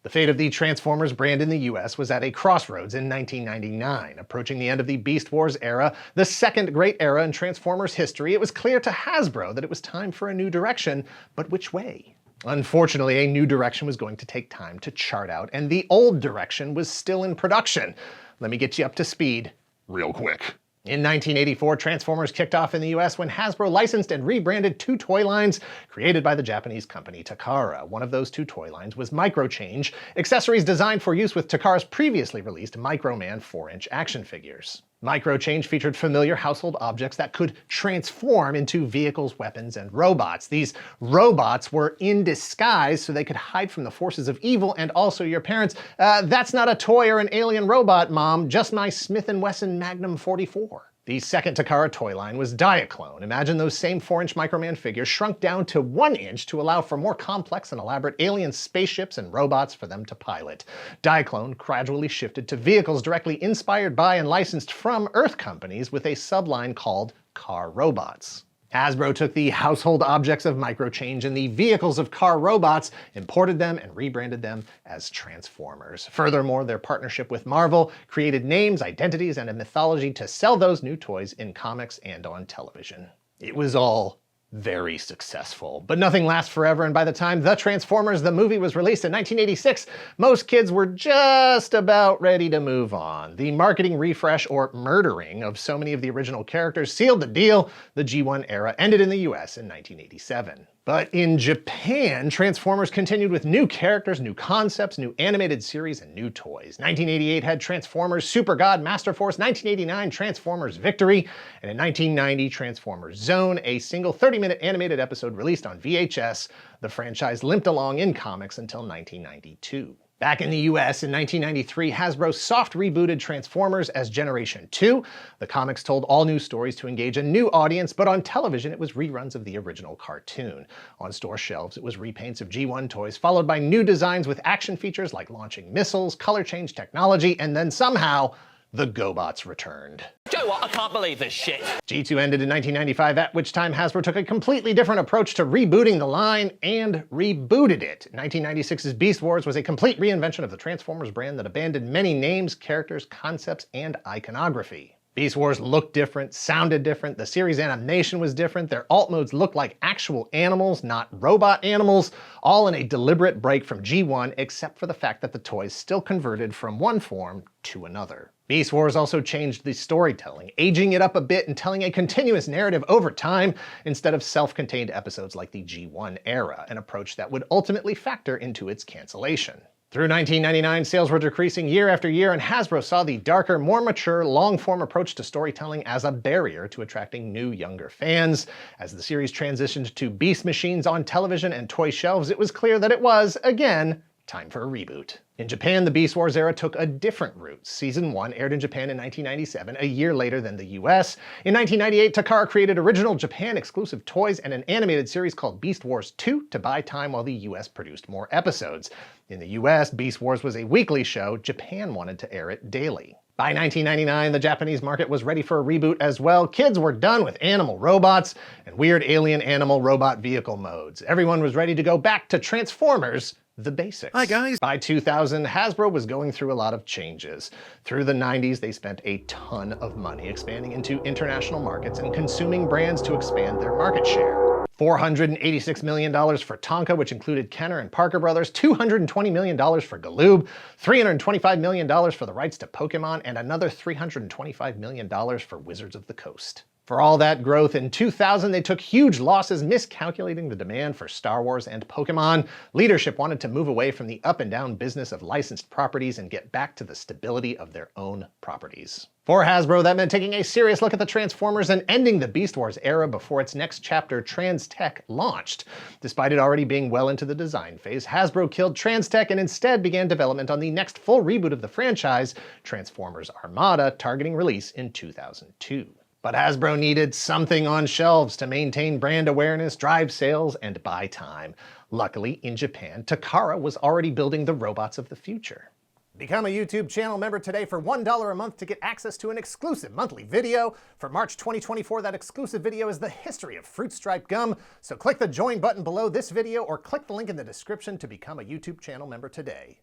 The fate of the Transformers brand in the US was at a crossroads in 1999. Approaching the end of the Beast Wars era, the second great era in Transformers history, it was clear to Hasbro that it was time for a new direction, but which way? Unfortunately, a new direction was going to take time to chart out, and the old direction was still in production. Let me get you up to speed real quick. In 1984, Transformers kicked off in the US when Hasbro licensed and rebranded two toy lines created by the Japanese company Takara. One of those two toy lines was Microchange, accessories designed for use with Takara's previously released Microman 4-inch action figures. Microchange featured familiar household objects that could transform into vehicles, weapons, and robots. These robots were in disguise so they could hide from the forces of evil and also your parents. That's not a toy or an alien robot, Mom, just my Smith & Wesson Magnum 44. The second Takara toy line was Diaclone. Imagine those same 4-inch Microman figures shrunk down to 1 inch to allow for more complex and elaborate alien spaceships and robots for them to pilot. Diaclone gradually shifted to vehicles directly inspired by and licensed from Earth companies with a subline called Car Robots. Hasbro took the household objects of Microchange and the vehicles of Car Robots, imported them, and rebranded them as Transformers. Furthermore, their partnership with Marvel created names, identities, and a mythology to sell those new toys in comics and on television. It was all very successful. But nothing lasts forever, and by the time The Transformers the movie was released in 1986, most kids were just about ready to move on. The marketing refresh or murdering of so many of the original characters sealed the deal. The G1 era ended in the US in 1987. But in Japan, Transformers continued with new characters, new concepts, new animated series, and new toys. 1988 had Transformers Super God Master Force, 1989 Transformers Victory, and in 1990 Transformers Zone, a single 30-minute animated episode released on VHS. The franchise limped along in comics until 1992. Back in the US in 1993, Hasbro soft rebooted Transformers as Generation 2. The comics told all new stories to engage a new audience, but on television it was reruns of the original cartoon. On store shelves it was repaints of G1 toys, followed by new designs with action features like launching missiles, color change technology, and then somehow the Gobots returned. Joe, what? I can't believe this shit. G2 ended in 1995, at which time Hasbro took a completely different approach to rebooting the line and rebooted it. 1996's Beast Wars was a complete reinvention of the Transformers brand that abandoned many names, characters, concepts, and iconography. Beast Wars looked different, sounded different, the series animation was different, their alt modes looked like actual animals, not robot animals, all in a deliberate break from G1, except for the fact that the toys still converted from one form to another. Beast Wars also changed the storytelling, aging it up a bit and telling a continuous narrative over time instead of self-contained episodes like the G1 era, an approach that would ultimately factor into its cancellation. Through 1999, sales were decreasing year after year, and Hasbro saw the darker, more mature, long-form approach to storytelling as a barrier to attracting new, younger fans. As the series transitioned to Beast machines on television and toy shelves, it was clear that it was, again, time for a reboot. In Japan, the Beast Wars era took a different route. Season 1 aired in Japan in 1997, a year later than the US. In 1998, Takara created original Japan-exclusive toys and an animated series called Beast Wars 2 to buy time while the US produced more episodes. In the US, Beast Wars was a weekly show. Japan wanted to air it daily. By 1999, the Japanese market was ready for a reboot as well. Kids were done with animal robots and weird alien animal robot vehicle modes. Everyone was ready to go back to Transformers, the basics. Hi guys. By 2000, Hasbro was going through a lot of changes. Through the 90s, they spent a ton of money expanding into international markets and consuming brands to expand their market share. $486 million for Tonka, which included Kenner and Parker Brothers, $220 million for Galoob, $325 million for the rights to Pokemon, and another $325 million for Wizards of the Coast. For all that growth, in 2000 they took huge losses, miscalculating the demand for Star Wars and Pokemon. Leadership wanted to move away from the up-and-down business of licensed properties and get back to the stability of their own properties. For Hasbro, that meant taking a serious look at the Transformers and ending the Beast Wars era before its next chapter, Trans-Tech, launched. Despite it already being well into the design phase, Hasbro killed Trans-Tech and instead began development on the next full reboot of the franchise, Transformers Armada, targeting release in 2002. But Hasbro needed something on shelves to maintain brand awareness, drive sales, and buy time. Luckily, in Japan, Takara was already building the robots of the future. Become a YouTube channel member today for $1 a month to get access to an exclusive monthly video. For March 2024, that exclusive video is the history of fruit stripe gum. So click the join button below this video or click the link in the description to become a YouTube channel member today.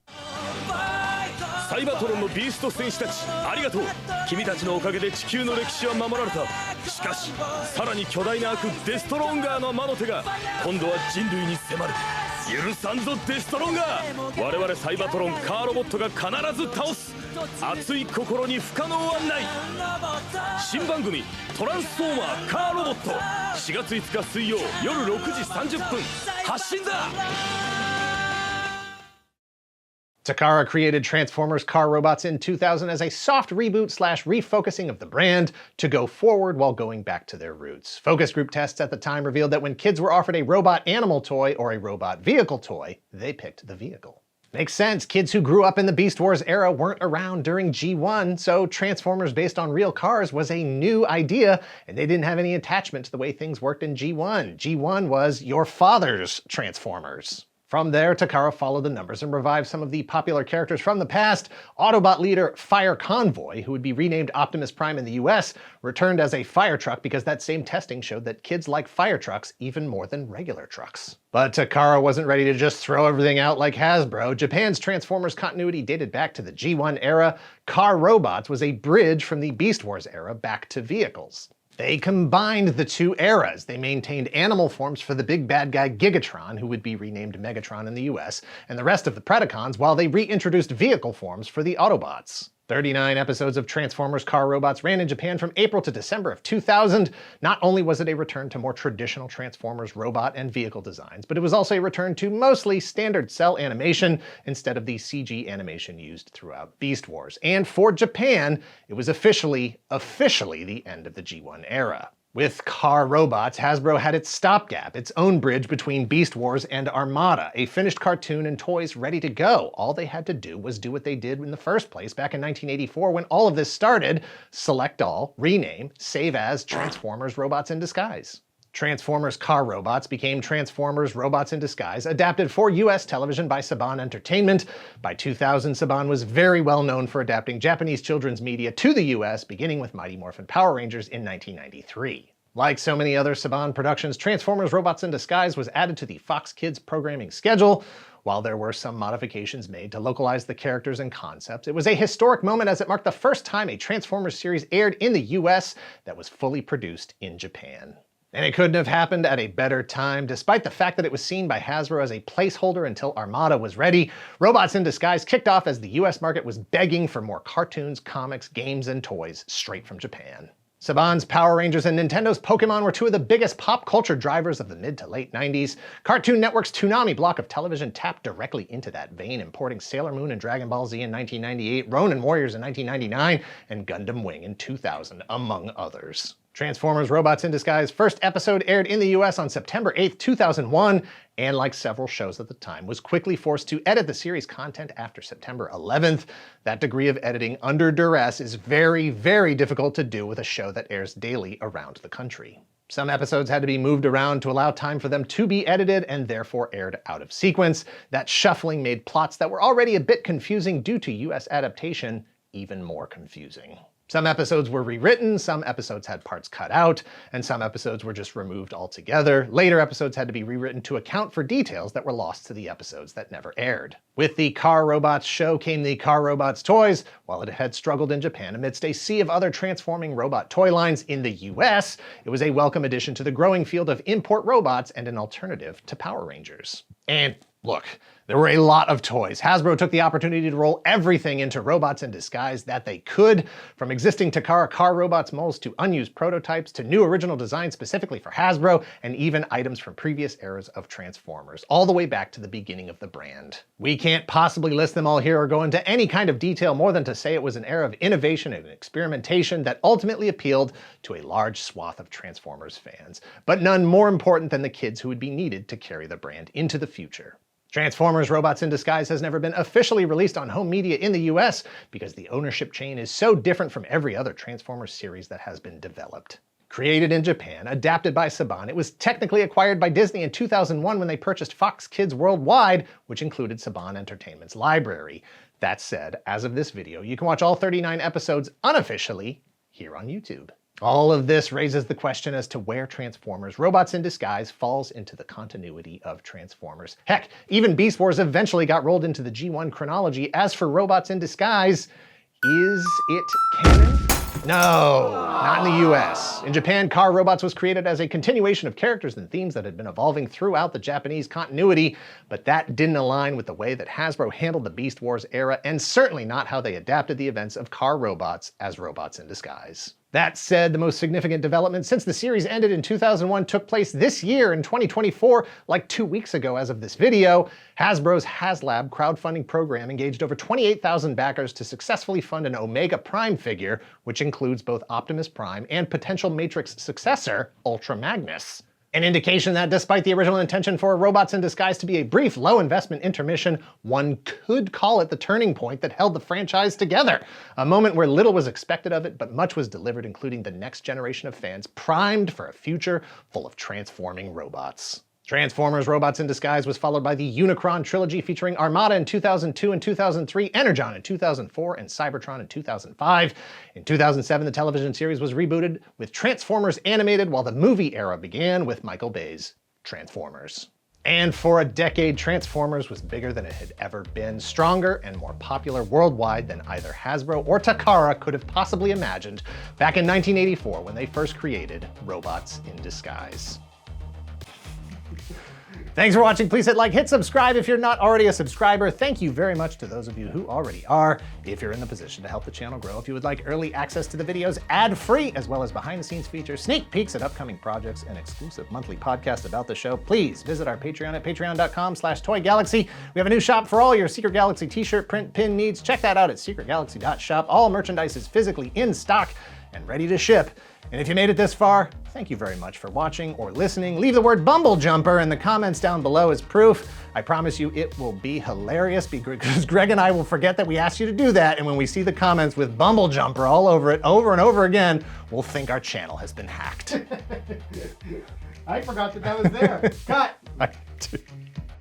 サイバトロンのビースト戦士たちありがとう。君たちのおかげで地球の歴史は守られた。しかしさらに巨大な悪デストロンガーの魔の手が今度は人類に迫る。許さんぞデストロンガー。我々サイバトロンカーロボットが必ず倒す。熱い心に不可能はない。新番組トランスフォーマーカーロボット4月5日水曜夜6時30分発信だ。Takara created Transformers car robots in 2000 as a soft reboot / refocusing of the brand to go forward while going back to their roots. Focus group tests at the time revealed that when kids were offered a robot animal toy or a robot vehicle toy, they picked the vehicle. Makes sense, kids who grew up in the Beast Wars era weren't around during G1, so Transformers based on real cars was a new idea, and they didn't have any attachment to the way things worked in G1. G1 was your father's Transformers. From there, Takara followed the numbers and revived some of the popular characters from the past. Autobot leader Fire Convoy, who would be renamed Optimus Prime in the US, returned as a fire truck because that same testing showed that kids like fire trucks even more than regular trucks. But Takara wasn't ready to just throw everything out like Hasbro. Japan's Transformers continuity dated back to the G1 era. Car Robots was a bridge from the Beast Wars era back to vehicles. They combined the two eras. They maintained animal forms for the big bad guy Gigatron, who would be renamed Megatron in the US, and the rest of the Predacons, while they reintroduced vehicle forms for the Autobots. 39 episodes of Transformers Car Robots ran in Japan from April to December of 2000. Not only was it a return to more traditional Transformers robot and vehicle designs, but it was also a return to mostly standard cell animation instead of the CG animation used throughout Beast Wars. And for Japan, it was officially the end of the G1 era. With Car Robots, Hasbro had its stopgap, its own bridge between Beast Wars and Armada, a finished cartoon and toys ready to go. All they had to do was do what they did in the first place back in 1984 when all of this started: select all, rename, save as Transformers Robots in Disguise. Transformers Car Robots became Transformers Robots in Disguise, adapted for US television by Saban Entertainment. By 2000, Saban was very well known for adapting Japanese children's media to the US, beginning with Mighty Morphin Power Rangers in 1993. Like so many other Saban productions, Transformers Robots in Disguise was added to the Fox Kids programming schedule. While there were some modifications made to localize the characters and concepts, it was a historic moment as it marked the first time a Transformers series aired in the US that was fully produced in Japan. And it couldn't have happened at a better time. Despite the fact that it was seen by Hasbro as a placeholder until Armada was ready, Robots in Disguise kicked off as the US market was begging for more cartoons, comics, games, and toys straight from Japan. Saban's Power Rangers and Nintendo's Pokemon were two of the biggest pop culture drivers of the mid to late 90s. Cartoon Network's Toonami block of television tapped directly into that vein, importing Sailor Moon and Dragon Ball Z in 1998, Ronin Warriors in 1999, and Gundam Wing in 2000, among others. Transformers Robots in Disguise first episode aired in the US on September 8th, 2001, and like several shows at the time, was quickly forced to edit the series content after September 11th. That degree of editing under duress is very, very difficult to do with a show that airs daily around the country. Some episodes had to be moved around to allow time for them to be edited and therefore aired out of sequence. That shuffling made plots that were already a bit confusing due to US adaptation even more confusing. Some episodes were rewritten, some episodes had parts cut out, and some episodes were just removed altogether. Later episodes had to be rewritten to account for details that were lost to the episodes that never aired. With the Car Robots show came the Car Robots toys. While it had struggled in Japan amidst a sea of other transforming robot toy lines in the US, it was a welcome addition to the growing field of import robots and an alternative to Power Rangers. And look, there were a lot of toys. Hasbro took the opportunity to roll everything into Robots in Disguise that they could, from existing Takara Car Robots molds to unused prototypes to new original designs specifically for Hasbro, and even items from previous eras of Transformers, all the way back to the beginning of the brand. We can't possibly list them all here or go into any kind of detail more than to say it was an era of innovation and experimentation that ultimately appealed to a large swath of Transformers fans, but none more important than the kids who would be needed to carry the brand into the future. Transformers Robots in Disguise has never been officially released on home media in the US because the ownership chain is so different from every other Transformers series that has been developed. Created in Japan, adapted by Saban, it was technically acquired by Disney in 2001 when they purchased Fox Kids Worldwide, which included Saban Entertainment's library. That said, as of this video, you can watch all 39 episodes unofficially here on YouTube. All of this raises the question as to where Transformers Robots in Disguise falls into the continuity of Transformers. Heck, even Beast Wars eventually got rolled into the G1 chronology. As for Robots in Disguise, is it canon? No, not in the US. In Japan, Car Robots was created as a continuation of characters and themes that had been evolving throughout the Japanese continuity, but that didn't align with the way that Hasbro handled the Beast Wars era, and certainly not how they adapted the events of Car Robots as Robots in Disguise. That said, the most significant development since the series ended in 2001 took place this year in 2024, like 2 weeks ago as of this video. Hasbro's HasLab crowdfunding program engaged over 28,000 backers to successfully fund an Omega Prime figure, which includes both Optimus Prime and potential Matrix successor, Ultra Magnus. An indication that despite the original intention for Robots in Disguise to be a brief, low-investment intermission, one could call it the turning point that held the franchise together. A moment where little was expected of it, but much was delivered, including the next generation of fans primed for a future full of transforming robots. Transformers Robots in Disguise was followed by the Unicron trilogy featuring Armada in 2002 and 2003, Energon in 2004, and Cybertron in 2005. In 2007, the television series was rebooted with Transformers Animated, while the movie era began with Michael Bay's Transformers. And for a decade, Transformers was bigger than it had ever been, stronger and more popular worldwide than either Hasbro or Takara could have possibly imagined back in 1984 when they first created Robots in Disguise. Thanks for watching. Please hit like, hit subscribe if you're not already a subscriber. Thank you very much to those of you who already are. If you're in the position to help the channel grow, if you would like early access to the videos ad-free, as well as behind-the-scenes features, sneak peeks at upcoming projects, and exclusive monthly podcasts about the show, please visit our Patreon at patreon.com/toygalaxy. We have a new shop for all your Secret Galaxy t-shirt, print, pin needs. Check that out at secretgalaxy.shop. All merchandise is physically in stock and ready to ship. And if you made it this far, thank you very much for watching or listening. Leave the word Bumblejumper in the comments down below as proof. I promise you it will be hilarious because Greg and I will forget that we asked you to do that, and when we see the comments with Bumblejumper all over it over and over again, we'll think our channel has been hacked. I forgot that was there. Cut!